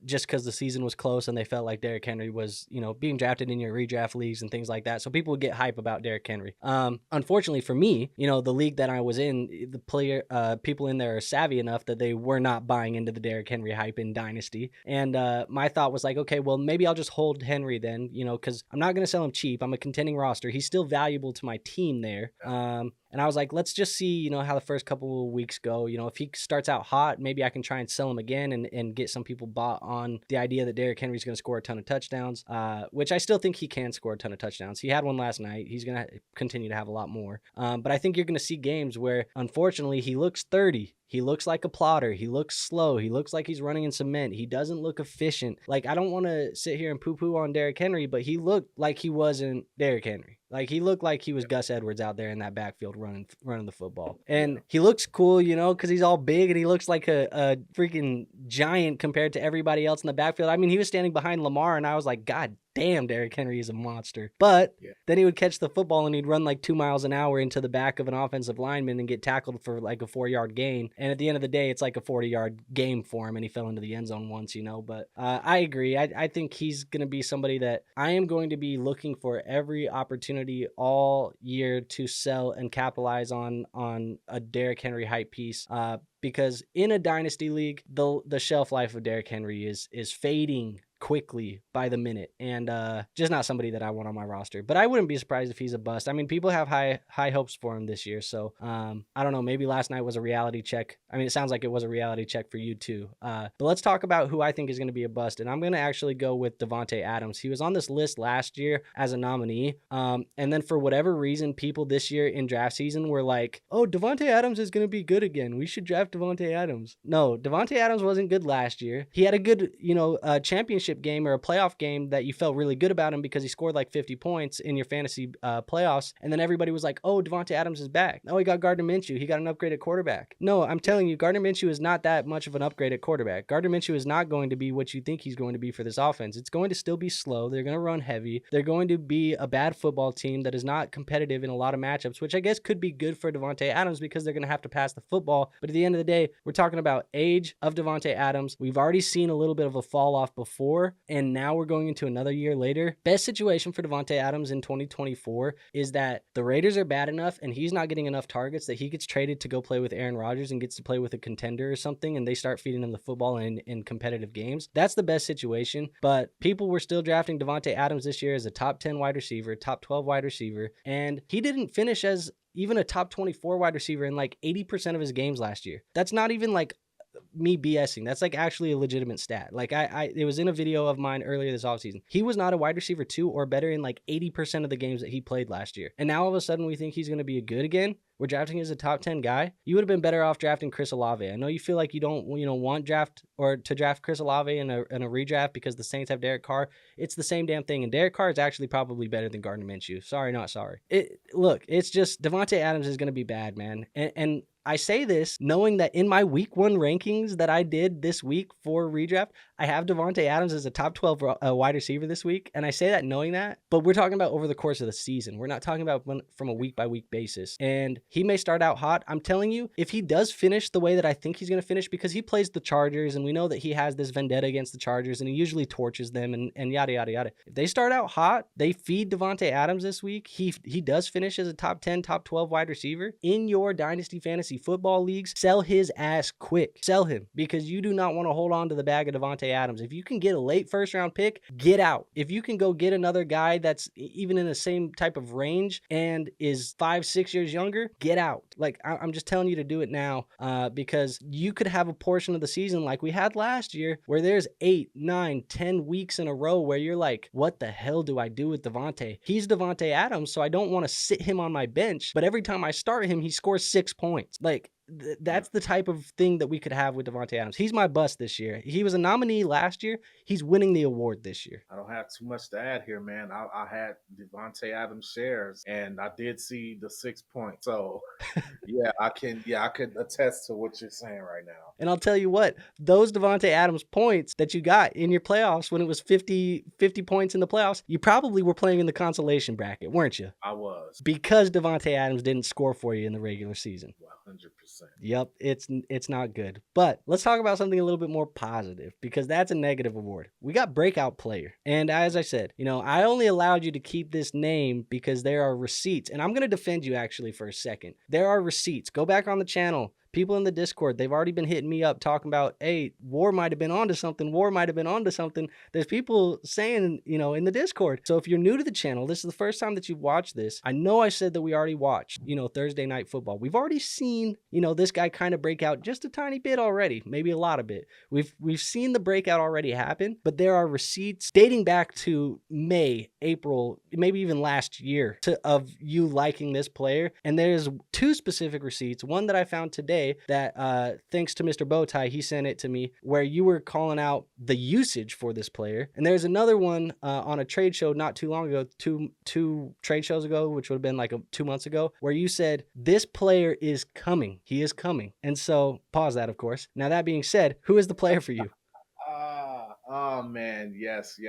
just because the season was close and they felt like Derrick Henry was, being drafted in your redraft leagues and things like that. So people would get hype about Derrick Henry. Unfortunately for me, the league that I was in, the people in there are savvy enough that they were not buying into the Derrick Henry hype in Dynasty. And my thought was like, okay, well, maybe I'll just hold Henry then, because I'm not going to sell him cheap. I'm a contending roster. He's still valuable to my team there. And And I was like, let's just see, how the first couple of weeks go. If he starts out hot, maybe I can try and sell him again and get some people bought on the idea that Derrick Henry's going to score a ton of touchdowns, which I still think he can score a ton of touchdowns. He had one last night. He's going to continue to have a lot more. But I think you're going to see games where, unfortunately, he looks 30. He looks like a plotter. He looks slow. He looks like he's running in cement. He doesn't look efficient. Like, I don't want to sit here and poo-poo on Derrick Henry, but he looked like he wasn't Derrick Henry. Like, he looked like he was Gus Edwards out there in that backfield running the football. And he looks cool, because he's all big and he looks like a freaking giant compared to everybody else in the backfield. I mean, he was standing behind Lamar, and I was like, God damn, Derrick Henry is a monster. But then he would catch the football and he'd run like 2 miles an hour into the back of an offensive lineman and get tackled for like a 4-yard gain. And at the end of the day, it's like a 40-yard game for him, and he fell into the end zone once, But I agree. I think he's going to be somebody that I am going to be looking for every opportunity all year to sell and capitalize on a Derrick Henry hype piece. Because in a dynasty league, the shelf life of Derrick Henry is fading quickly by the minute, and just not somebody that I want on my roster. But I wouldn't be surprised if he's a bust. I mean, people have high hopes for him this year, so I don't know, maybe last night was a reality check. I mean, it sounds like it was a reality check for you too. But let's talk about who I think is going to be a bust, and I'm going to actually go with Davante Adams. He was on this list last year as a nominee, and then for whatever reason, people this year in draft season were like, oh, Davante Adams is going to be good again. We should draft Davante Adams. No, Davante Adams wasn't good last year. He had a good, championship game or a playoff game that you felt really good about him because he scored like 50 points in your fantasy playoffs. And then everybody was like, oh, Davante Adams is back. Oh, he got Gardner Minshew. He got an upgraded quarterback. No, I'm telling you, Gardner Minshew is not that much of an upgraded quarterback. Gardner Minshew is not going to be what you think he's going to be for this offense. It's going to still be slow. They're going to run heavy. They're going to be a bad football team that is not competitive in a lot of matchups, which I guess could be good for Davante Adams because they're going to have to pass the football. But at the end of the day, we're talking about age of Davante Adams. We've already seen a little bit of a fall off before, and now we're going into another year later. Best situation for Davante Adams in 2024 is that the Raiders are bad enough and he's not getting enough targets that he gets traded to go play with Aaron Rodgers and gets to play with a contender or something, and they start feeding him the football in competitive games. That's the best situation, but people were still drafting Davante Adams this year as a top 10 wide receiver, top 12 wide receiver, and he didn't finish as even a top 24 wide receiver in like 80% of his games last year. That's not even like me BSing. That's like actually a legitimate stat. Like it was in a video of mine earlier this offseason. He was not a wide receiver 2 or better in like 80% of the games that he played last year. And now all of a sudden we think he's going to be good again. We're drafting as a top 10 guy. You would have been better off drafting Chris Olave. I know you feel like you don't, want to draft Chris Olave in a redraft because the Saints have Derek Carr. It's the same damn thing. And Derek Carr is actually probably better than Gardner Minshew. Sorry, not sorry. Look, it's just Davante Adams is going to be bad, man. And I say this knowing that in my week 1 rankings that I did this week for redraft, I have Davante Adams as a top 12 wide receiver this week. And I say that knowing that, but we're talking about over the course of the season. We're not talking about from a week by week basis. And he may start out hot. I'm telling you, if he does finish the way that I think he's going to finish, because he plays the Chargers and we know that he has this vendetta against the Chargers and he usually torches them and yada, yada, yada. If they start out hot, they feed Davante Adams this week. He does finish as a top 10, top 12 wide receiver in your dynasty fantasy football leagues. Sell his ass quick. Sell him, because you do not want to hold on to the bag of Davante Adams. If you can get a late first round pick, get out. If you can go get another guy that's even in the same type of range and is 5-6 years younger, get out. Like, I'm just telling you to do it now, because you could have a portion of the season like we had last year where there's 8, 9, 10 weeks in a row where you're like, what the hell do I do with Davante? He's Davante Adams, so I don't want to sit him on my bench, but every time I start him, he scores 6 points. Like, that's the type of thing that we could have with Davante Adams. He's my bust this year. He was a nominee last year. He's winning the award this year.
I don't have too much to add here, man. I had Davante Adams shares, and I did see the 6 points. So, I can attest to what you're saying right now.
And I'll tell you what, those Davante Adams points that you got in your playoffs when it was 50 points in the playoffs, you probably were playing in the consolation bracket, weren't you?
I was.
Because Davante Adams didn't score for you in the regular season.
100%.
Yep, it's not good. But let's talk about something a little bit more positive, because that's a negative award. We got breakout player. And as I said, I only allowed you to keep this name because there are receipts. And I'm going to defend you actually for a second. There are receipts. Go back on the channel. People in the Discord, they've already been hitting me up talking about, hey, War might have been onto something. War might have been onto something. There's people saying, in the Discord. So if you're new to the channel, this is the first time that you've watched this. I know I said that we already watched, Thursday Night Football. We've already seen, this guy kind of break out just a tiny bit already, maybe a lot of it. We've seen the breakout already happen, but there are receipts dating back to May, April, maybe even last year of you liking this player. And there's two specific receipts. One that I found today that thanks to Mr. Bowtie, he sent it to me, where you were calling out the usage for this player. And there's another one on a trade show not too long ago, two trade shows ago, which would have been like 2 months ago, where you said, this player is coming. He is coming. And so pause that, of course. Now, that being said, who is the player for you?
Oh man, yes.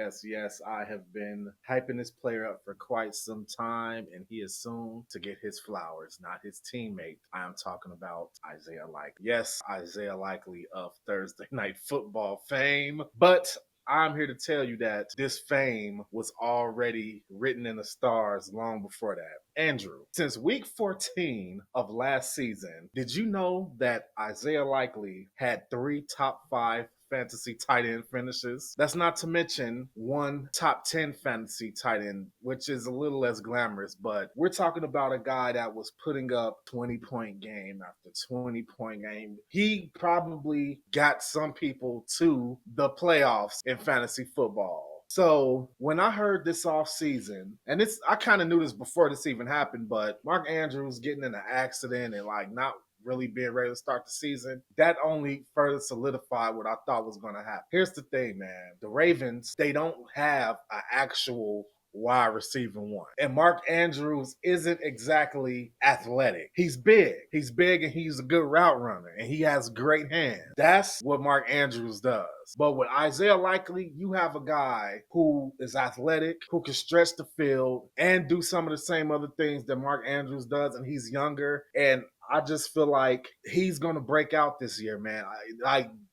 I have been hyping this player up for quite some time, and he is soon to get his flowers, not his teammate. I am talking about Isaiah Likely. Yes, Isaiah Likely of Thursday Night Football fame. But I'm here to tell you that this fame was already written in the stars long before that. Andrew, since week 14 of last season, did you know that Isaiah Likely had 3 top 5 fantasy tight end finishes? That's not to mention 1 top 10 fantasy tight end, which is a little less glamorous, but we're talking about a guy that was putting up 20-point game after 20-point game. He probably got some people to the playoffs in fantasy football. So when I heard this offseason, and I kind of knew this before this even happened, but Mark Andrews getting in an accident and not really being ready to start the season, that only further solidified what I thought was going to happen. Here's the thing, man. The Ravens, they don't have an actual wide receiver one. And Mark Andrews isn't exactly athletic. He's big. He's big and he's a good route runner and he has great hands. That's what Mark Andrews does. But with Isaiah Likely, you have a guy who is athletic, who can stretch the field and do some of the same other things that Mark Andrews does, and he's younger. And I just feel like he's going to break out this year, man.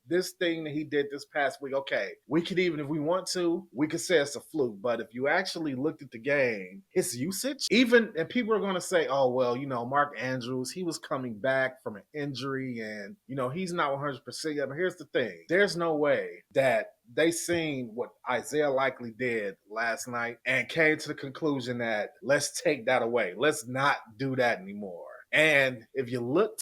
This thing that he did this past week, okay, we could even, if we want to, we could say it's a fluke. But if you actually looked at the game, his usage, and people are going to say, oh, well, Mark Andrews, he was coming back from an injury and, he's not 100% yet. But here's the thing. There's no way that they seen what Isaiah Likely did last night and came to the conclusion that let's take that away. Let's not do that anymore. And if you looked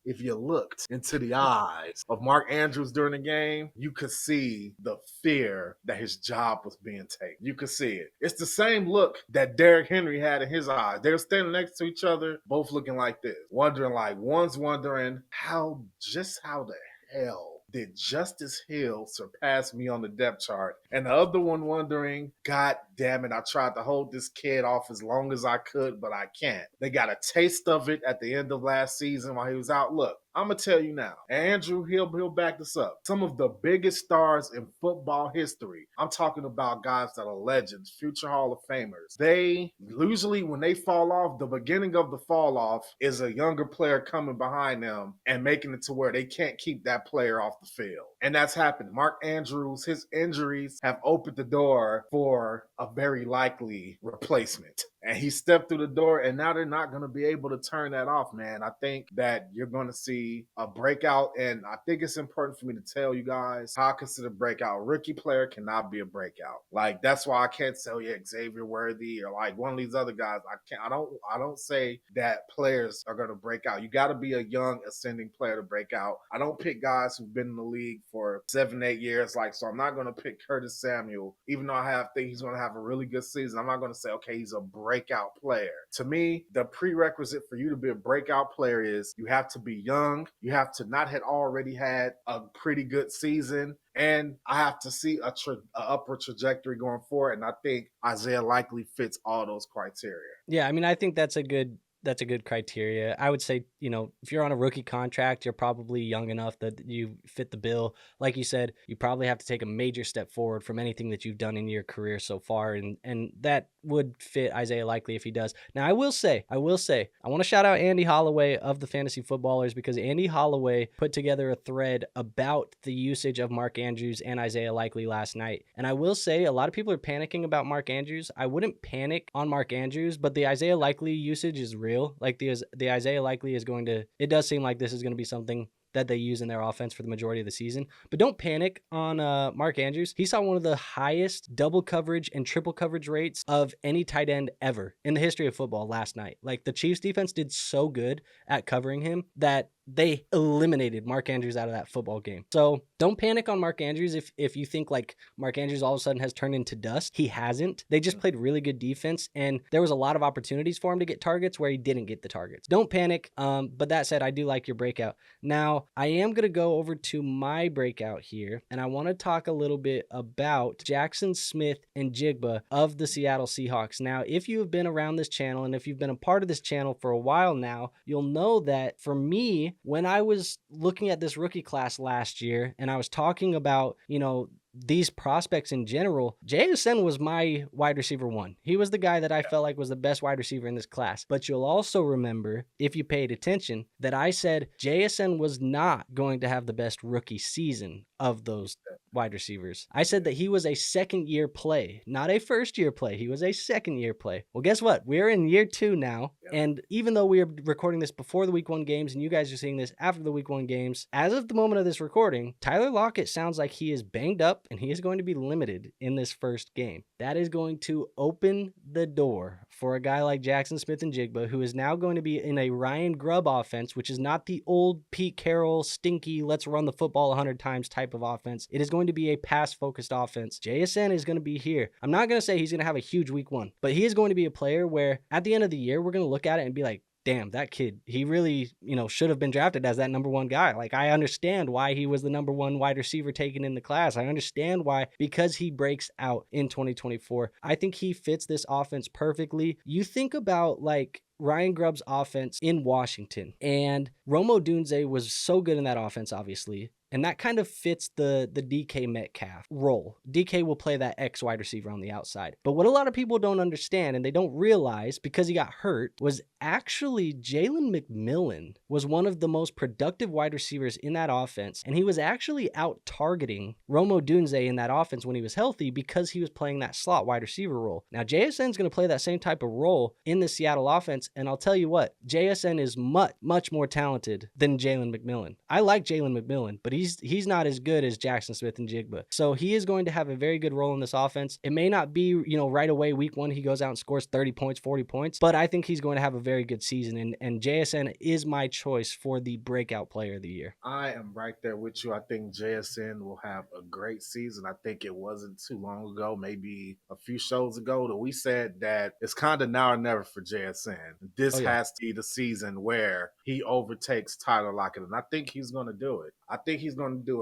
into the eyes of Mark Andrews during the game, you could see the fear that his job was being taken. You could see it. It's the same look that Derrick Henry had in his eyes. They were standing next to each other, both looking like this, one's wondering how the hell did Justice Hill surpass me on the depth chart? And the other one wondering, God damn it, I tried to hold this kid off as long as I could, but I can't. They got a taste of it at the end of last season while he was out. Look, I'm going to tell you now, Andrew, he'll back this up. Some of the biggest stars in football history, I'm talking about guys that are legends, future Hall of Famers. They usually, when they fall off, the beginning of the fall off is a younger player coming behind them and making it to where they can't keep that player off the field. And that's happened. Mark Andrews, his injuries have opened the door for a very likely replacement. And he stepped through the door, and now they're not going to be able to turn that off, man. I think that you're going to see a breakout, and I think it's important for me to tell you guys how I consider breakout. A rookie player cannot be a breakout. Like, that's why I can't say, Xavier Worthy or like one of these other guys. I don't say that players are going to break out. You got to be a young ascending player to break out. I don't pick guys who've been in the league for 7-8 years. So I'm not going to pick Curtis Samuel, even though I think he's going to have a really good season. I'm not going to say, okay, he's a breakout player. To me, the prerequisite for you to be a breakout player is you have to be young. You have to not have already had a pretty good season. And I have to see a upward trajectory going forward. And I think Isaiah Likely fits all those criteria.
Yeah, I mean, I think that's a good criteria. I would say, if you're on a rookie contract, you're probably young enough that you fit the bill. Like you said, you probably have to take a major step forward from anything that you've done in your career so far. And that would fit Isaiah Likely if he does. Now, I will say, I want to shout out Andy Holloway of the Fantasy Footballers, because Andy Holloway put together a thread about the usage of Mark Andrews and Isaiah Likely last night. And I will say, a lot of people are panicking about Mark Andrews. I wouldn't panic on Mark Andrews, but the Isaiah Likely usage is real. Like the Isaiah Likely is it does seem like this is going to be something that they use in their offense for the majority of the season. But don't panic on Mark Andrews. He saw one of the highest double coverage and triple coverage rates of any tight end ever in the history of football last night. Like, the Chiefs defense did so good at covering him that they eliminated Mark Andrews out of that football game. So don't panic on Mark Andrews if you think like Mark Andrews all of a sudden has turned into dust. He hasn't. They just played really good defense, and there was a lot of opportunities for him to get targets where he didn't get the targets. Don't panic. But that said, I do like your breakout. Now, I am going to go over to my breakout here, and I want to talk a little bit about Jaxon Smith-Njigba of the Seattle Seahawks. Now, if you have been around this channel and if you've been a part of this channel for a while now, you'll know that for me, when I was looking at this rookie class last year and I was talking about, these prospects in general, JSN was my wide receiver one. He was the guy that I felt like was the best wide receiver in this class. But you'll also remember, if you paid attention, that I said JSN was not going to have the best rookie season of those wide receivers. I said that he was a second-year play, not a first-year play. He was a second-year play. Well, guess what? We're in year 2 now, and even though we are recording this before the Week 1 games, and you guys are seeing this after the Week 1 games, as of the moment of this recording, Tyler Lockett sounds like he is banged up, and he is going to be limited in this first game. That is going to open the door for a guy like Jaxon Smith-Njigba, who is now going to be in a Ryan Grubb offense, which is not the old Pete Carroll, stinky, let's run the football 100 times type of offense. It is going to be a pass-focused offense. JSN is going to be here. I'm not going to say he's going to have a huge Week 1, but he is going to be a player where at the end of the year, we're going to look at it and be like, damn, that kid, he really, should have been drafted as that number 1 guy. Like, I understand why he was the number 1 wide receiver taken in the class. I understand why, because he breaks out in 2024. I think he fits this offense perfectly. You think about like Ryan Grubb's offense in Washington, and Rome Odunze was so good in that offense, obviously. And that kind of fits the DK Metcalf role. DK will play that X wide receiver on the outside. But what a lot of people don't understand and they don't realize, because he got hurt, was actually Jalen McMillan was one of the most productive wide receivers in that offense. And he was actually out targeting Rome Odunze in that offense when he was healthy because he was playing that slot wide receiver role. Now, JSN is going to play that same type of role in the Seattle offense. And I'll tell you what, JSN is much, much more talented than Jalen McMillan. I like Jalen McMillan, but he's not as good as Jaxon Smith-Njigba. So he is going to have a very good role in this offense. It may not be, right away Week 1 he goes out and scores 30 points, 40 points, but I think he's going to have a very good season. And JSN is my choice for the breakout player of the year.
I am right there with you. I think JSN will have a great season. I think it wasn't too long ago, maybe a few shows ago, that we said that it's kind of now or never for JSN. This has to be the season where he overtakes Tyler Lockett, and I think he's going to do it.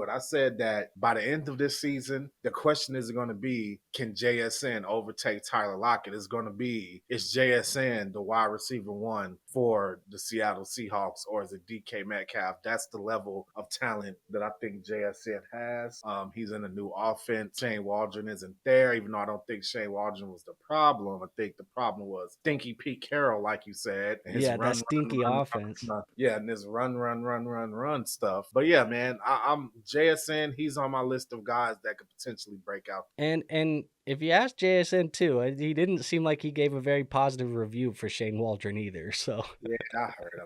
I said that by the end of this season, the question is going to be, can JSN overtake Tyler Lockett? It's going to be, is JSN the wide receiver 1 for the Seattle Seahawks, or is it DK Metcalf? That's the level of talent that I think JSN has. He's in a new offense. Shane Waldron isn't there, even though I don't think Shane Waldron was the problem. I think the problem was stinky Pete Carroll, like you said. And his
that stinky offense.
And this run stuff. But yeah, man, I'm JSN. He's on my list of guys that could potentially break out.
And if you ask JSN too, he didn't seem like he gave a very positive review for Shane Waldron either. So
yeah, I heard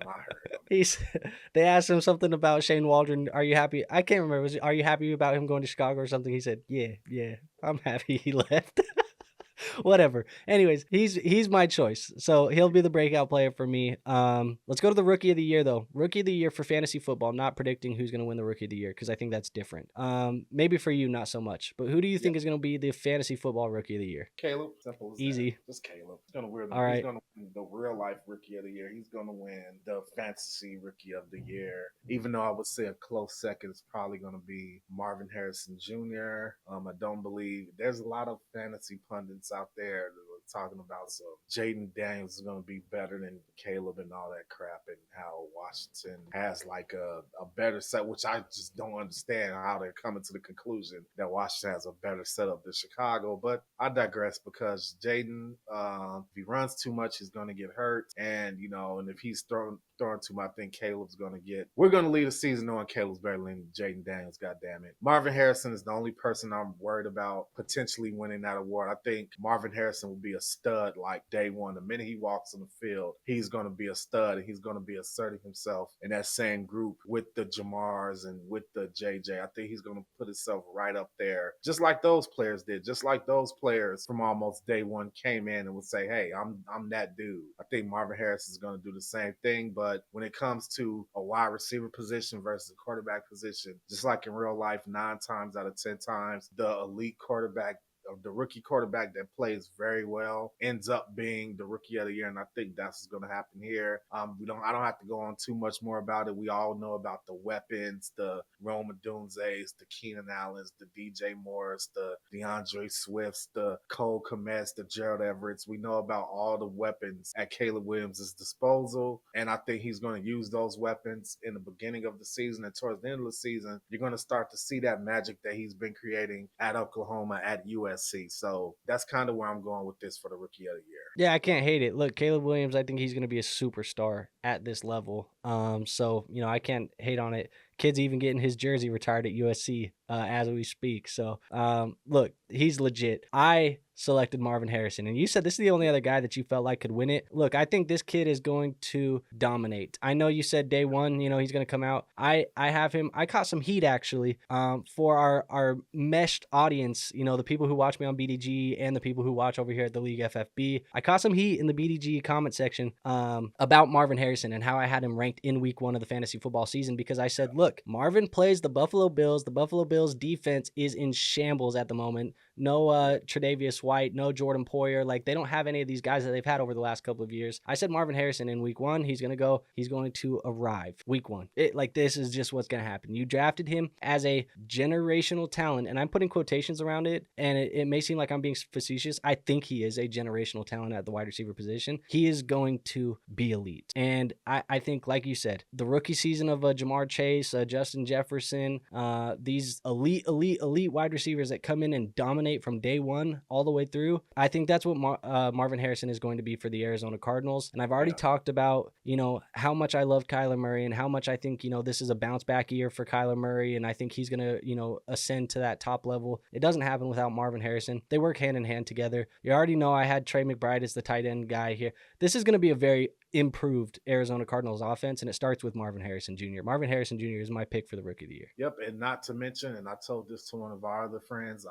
him.
They asked him something about Shane Waldron. Are you happy? I can't remember. Are you happy about him going to Chicago or something? He said, yeah, I'm happy he left. Whatever. Anyways, he's my choice. So he'll be the breakout player for me. Let's go to the rookie of the year though. Rookie of the year for fantasy football. I'm not predicting who's going to win the rookie of the year because I think that's different. Maybe for you, not so much. But who do you think is going to be the fantasy football rookie of the year?
Caleb. Simple as
easy.
That. Just Caleb. He's going to win.
All right.
He's going to win the real life rookie of the year. He's going to win the fantasy rookie of the year. Even though I would say a close second is probably going to be Marvin Harrison Jr. I don't believe there's a lot of fantasy pundits out there talking about so Jaden Daniels is going to be better than Caleb and all that crap, and how Washington has like a better set, which I just don't understand how they're coming to the conclusion that Washington has a better setup than Chicago. But I digress, because Jaden, if he runs too much, he's going to get hurt, and and if he's throwing to him. I think we're going to lead the season knowing Caleb's better than Jaden Daniels, goddammit. Marvin Harrison is the only person I'm worried about potentially winning that award. I think Marvin Harrison will be a stud like day one. The minute he walks on the field, he's going to be a stud, and he's going to be asserting himself in that same group with the Jahmyrs and with the JJ. I think he's going to put himself right up there, just like those players did, just like those players from almost day one came in and would say, hey, I'm that dude. I think Marvin Harrison is going to do the same thing, but when it comes to a wide receiver position versus a quarterback position, just like in real life, 9 times out of 10 times, the elite quarterback of the rookie quarterback that plays very well ends up being the rookie of the year, and I think that's what's going to happen here. I don't have to go on too much more about it. We all know about the weapons, the Rome Odunzes, the Keenan Allens, the DJ Morris, the DeAndre Swifts, the Cole Kmets, the Gerald Everetts. We know about all the weapons at Caleb Williams' disposal, and I think he's going to use those weapons in the beginning of the season, and towards the end of the season, you're going to start to see that magic that he's been creating at Oklahoma, at USC. So that's kind of where I'm going with this for the rookie of the year.
Yeah, I can't hate it. Look, Caleb Williams, I think he's going to be a superstar at this level. So, I can't hate on it. Kid's even getting his jersey retired at USC as we speak. So, look, he's legit. I selected Marvin Harrison, and you said this is the only other guy that you felt like could win it. Look, I think this kid is going to dominate. I know you said day one, he's going to come out. I have him. I caught some heat actually for our meshed audience, the people who watch me on BDG and the people who watch over here at the League FFB. I caught some heat in the BDG comment section about Marvin Harrison and how I had him ranked in week 1 of the fantasy football season, because I said, look, Marvin plays the Buffalo Bills. The Buffalo Bills defense is in shambles at the moment. No Tre'Davious White, no Jordan Poyer. Like, they don't have any of these guys that they've had over the last couple of years. I said Marvin Harrison in week 1, he's going to arrive week 1. This is just what's going to happen. You drafted him as a generational talent, and I'm putting quotations around it, and it may seem like I'm being facetious. I think he is a generational talent at the wide receiver position. He is going to be elite. And I think, like you said, the rookie season of Ja'Marr Chase, Justin Jefferson, these elite wide receivers that come in and dominate from day one all the way through. I think that's what Marvin Harrison is going to be for the Arizona Cardinals. And I've already talked about, how much I love Kyler Murray and how much I think, this is a bounce back year for Kyler Murray. And I think he's going to, ascend to that top level. It doesn't happen without Marvin Harrison. They work hand in hand together. You already know I had Trey McBride as the tight end guy here. This is going to be a very improved Arizona Cardinals offense, and it starts with Marvin Harrison Jr. Marvin Harrison Jr. is my pick for the rookie of the year.
Yep, and not to mention, and I told this to one of our other friends,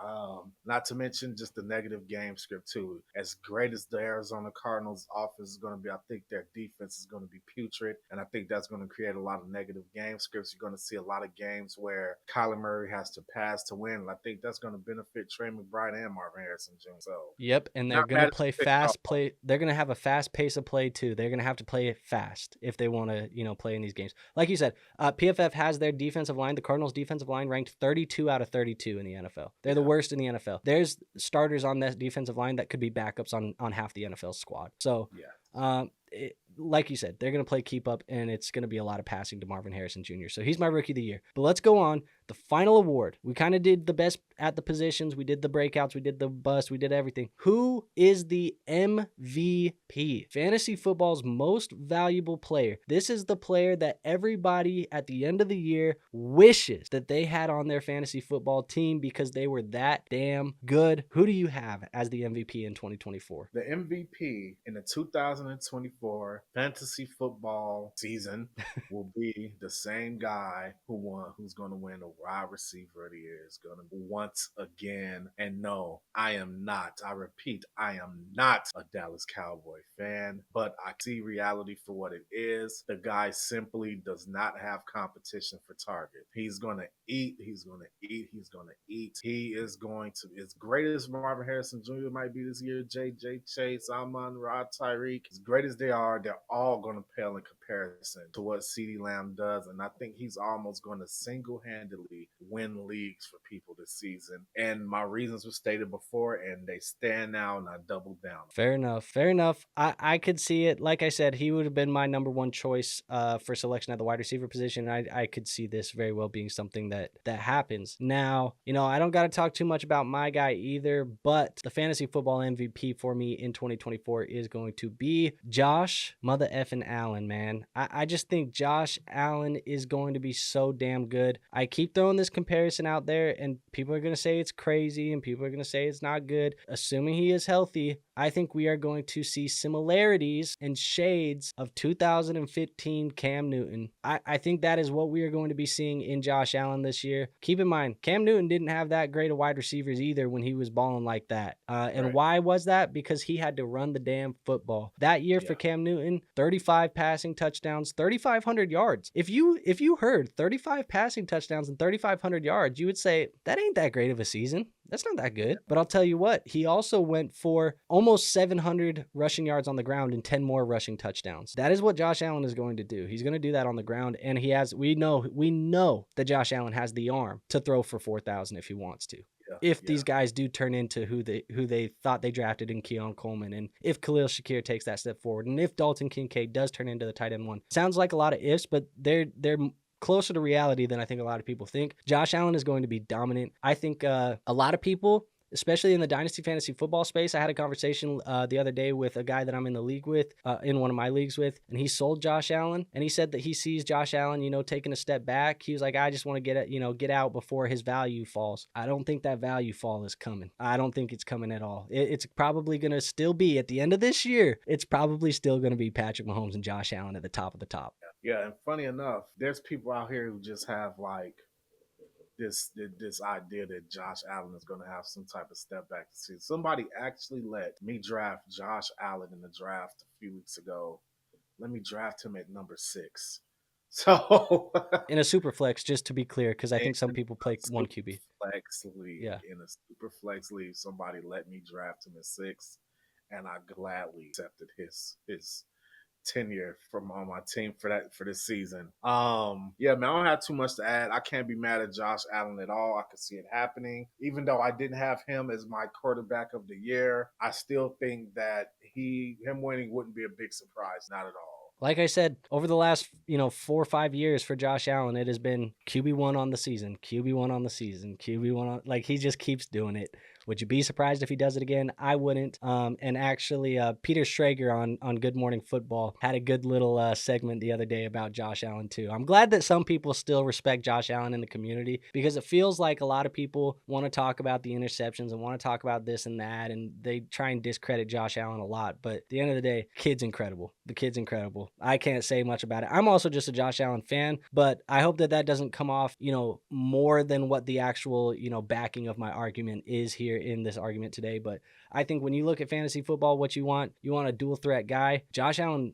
not to mention just the negative game script too. As great as the Arizona Cardinals offense is going to be, I think their defense is going to be putrid, and I think that's going to create a lot of negative game scripts. You're going to see a lot of games where Kyler Murray has to pass to win, and I think that's going to benefit Trey McBride and Marvin Harrison Jr. So
yep, and they're going to play fast play. They're going to have a fast pace of play too. They're going to have to play it fast if they want to, play in these games. Like you said, PFF has their defensive line, the Cardinals defensive line, ranked 32 out of 32 in the NFL. They're the worst in the NFL. There's starters on that defensive line that could be backups on half the NFL squad. So, like you said, they're going to play keep up, and it's going to be a lot of passing to Marvin Harrison Jr. So he's my rookie of the year. But let's go on. The final award. We kind of did the best at the positions. We did the breakouts. We did the bust. We did everything. Who is the MVP? Fantasy football's most valuable player. This is the player that everybody at the end of the year wishes that they had on their fantasy football team because they were that damn good. Who do you have as the MVP in 2024?
The MVP in the 2024 fantasy football season will be the same guy who's going to win the wide receiver of the year. Is going to once again, and no, I repeat, I am not a Dallas Cowboy fan, but I see reality for what it is. The guy simply does not have competition for target. He's going to eat. He is going to, as great as Marvin Harrison Jr. might be this year, JJ Chase, Amon-Ra, Tyreek, as great as they are, they're all going to pale in comparison to what CeeDee Lamb does. And I think he's almost going to single-handedly win leagues for people this season. And my reasons were stated before, and they stand now, and I double down.
Fair enough. I could see it. Like I said, he would have been my number one choice for selection at the wide receiver position. I could see this very well being something that happens. Now, I don't got to talk too much about my guy either, but the fantasy football MVP for me in 2024 is going to be Josh mother effing Allen, man. man. I just think Josh Allen is going to be so damn good. I keep throwing this comparison out there, and people are going to say it's crazy, and people are going to say it's not good. Assuming he is healthy, I think we are going to see similarities and shades of 2015 Cam Newton. I think that is what we are going to be seeing in Josh Allen this year. Keep in mind, Cam Newton didn't have that great of wide receivers either when he was balling like that. And
Right.
why was that? Because he had to run the damn football. That year for
Yeah.
Cam Newton, 35 passing touchdowns, 3,500 yards. If you heard 35 passing touchdowns and 3,500 yards, you would say, that ain't that great of a season. That's not that good. But I'll tell you what, he also went for almost 700 rushing yards on the ground and 10 more rushing touchdowns. That is what Josh Allen is going to do. He's going to do that on the ground, and we know that Josh Allen has the arm to throw for 4,000 if he wants to.
Yeah.
If these guys do turn into who they thought they drafted in Keon Coleman, and if Khalil Shakir takes that step forward, and if Dalton Kincaid does turn into the tight end one. Sounds like a lot of ifs, but they're closer to reality than I think a lot of people think. Josh Allen is going to be dominant. I think a lot of people, especially in the Dynasty fantasy football space, I had a conversation the other day with a guy that I'm in the league with, in one of my leagues with, and he sold Josh Allen, and he said that he sees Josh Allen, taking a step back. He was like, I just want to get out before his value falls. I don't think that value fall is coming. I don't think it's coming at all. It's probably going to still be, at the end of this year, it's probably still going to be Patrick Mahomes and Josh Allen at the top of the top.
Yeah, and funny enough, there's people out here who just have like this idea that Josh Allen is going to have some type of step back to see. Somebody actually let me draft Josh Allen in the draft a few weeks ago. Let me draft him at number 6. So
in a super flex, just to be clear, because I think some
in
people
a
play one
super
QB.
flex league,
Yeah.
in a super flex league, somebody let me draft him at 6, and I gladly accepted his tenure from on my team for this season. Yeah, man, I don't have too much to add. I can't be mad at Josh Allen at all. I could see it happening. Even though I didn't have him as my quarterback of the year, I still think that him winning wouldn't be a big surprise. Not at all.
Like I said, over the last 4 or 5 years for Josh Allen, it has been QB1 on the season, QB1 on the season, QB1 on, like, he just keeps doing it. Would you be surprised if he does it again? I wouldn't. And actually, Peter Schrager on Good Morning Football had a good little segment the other day about Josh Allen too. I'm glad that some people still respect Josh Allen in the community, because it feels like a lot of people want to talk about the interceptions and want to talk about this and that, and they try and discredit Josh Allen a lot. But at the end of the day, kid's incredible. The kid's incredible. I can't say much about it. I'm also just a Josh Allen fan, but I hope that doesn't come off, more than what the actual, backing of my argument is here in this argument today. But I think when you look at fantasy football, what you want a dual threat guy. Josh Allen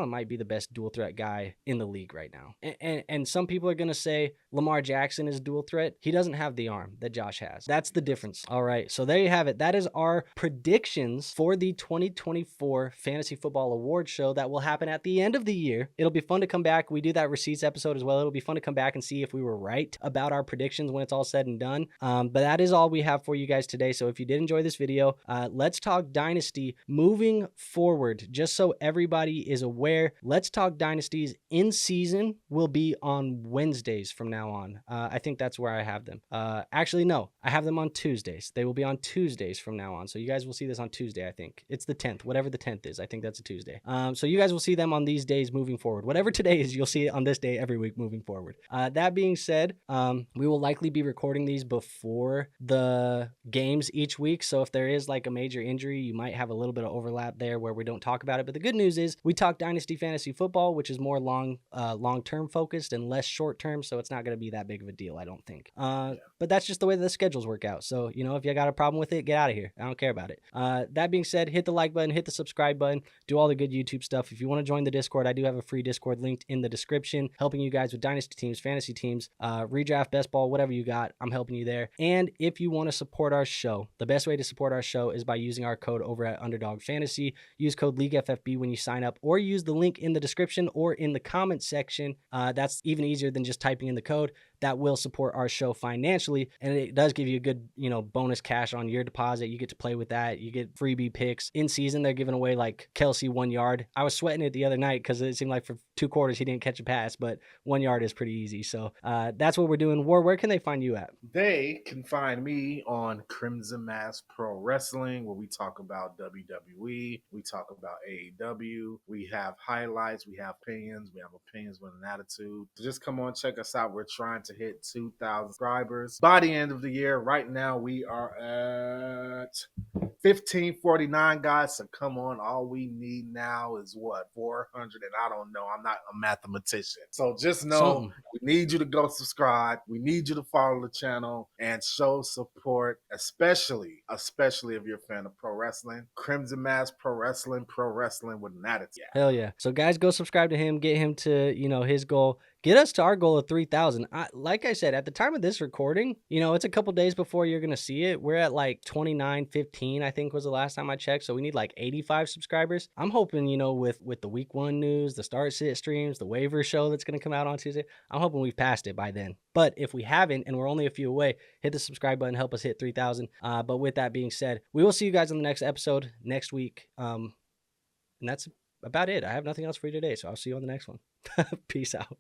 might be the best dual threat guy in the league right now. And some people are going to say Lamar Jackson is dual threat. He doesn't have the arm that Josh has. That's the difference. All right. So there you have it. That is our predictions for the 2024 Fantasy Football Award Show that will happen at the end of the year. It'll be fun to come back. We do that receipts episode as well. It'll be fun to come back and see if we were right about our predictions when it's all said and done. But that is all we have for you guys today. So if you did enjoy this video, let's talk Dynasty moving forward. Just so everybody is aware, Let's Talk Dynasties in season will be on Wednesdays from now on. I think that's where I have them. Actually, no, I have them on Tuesdays. They will be on Tuesdays from now on. So you guys will see this on Tuesday, I think. It's the 10th, whatever the 10th is. I think that's a Tuesday. So you guys will see them on these days moving forward. Whatever today is, you'll see it on this day every week moving forward. That being said, we will likely be recording these before the games each week. So if there is like a major injury, you might have a little bit of overlap there where we don't talk about it. But the good news is we talk Dynasty Fantasy Football, which is more long-term focused and less short-term. So it's not going to be that big of a deal, I don't think. But that's just the way that the schedules work out. So, if you got a problem with it, get out of here. I don't care about it. That being said, hit the like button, hit the subscribe button, do all the good YouTube stuff. If you want to join the Discord, I do have a free Discord linked in the description, helping you guys with Dynasty teams, fantasy teams, redraft, best ball, whatever you got. I'm helping you there. And if you want to support our show, the best way to support our show is by using our code over at Underdog Fantasy. Use code LeagueFFB when you sign up, or use the link in the description or in the comment section. That's even easier than just typing in the code. that will support our show financially. And it does give you a good, bonus cash on your deposit. You get to play with that. You get freebie picks in season. They're giving away like Kelsey 1 yard. I was sweating it the other night because it seemed like for 2 quarters he didn't catch a pass, but 1 yard is pretty easy. So that's what we're doing. War, where can they find you at?
They can find me on Crimson Mass Pro Wrestling, where we talk about WWE, we talk about AEW, we have highlights, we have opinions with an attitude. So just come on, check us out. We're trying to hit 2,000 subscribers by the end of the year. Right now, we are at 1549, guys. So come on, all we need now is what, 400? And I don't know, I'm not a mathematician. So just know we need you to go subscribe. We need you to follow the channel and show support, especially if you're a fan of pro wrestling. Crimson Mass Pro Wrestling with an attitude. Yeah.
Hell yeah. So guys, go subscribe to him, get him to, his goal. Get us to our goal of 3,000. Like I said, at the time of this recording, it's a couple days before you're going to see it. We're at like 2915, I think was the last time I checked. So we need like 85 subscribers. I'm hoping, with the week 1 news, the start sit streams, the waiver show that's going to come out on Tuesday, I'm hoping we've passed it by then. But if we haven't and we're only a few away, hit the subscribe button, help us hit 3,000. But with that being said, we will see you guys on the next episode next week. And that's about it. I have nothing else for you today, so I'll see you on the next one. Peace out.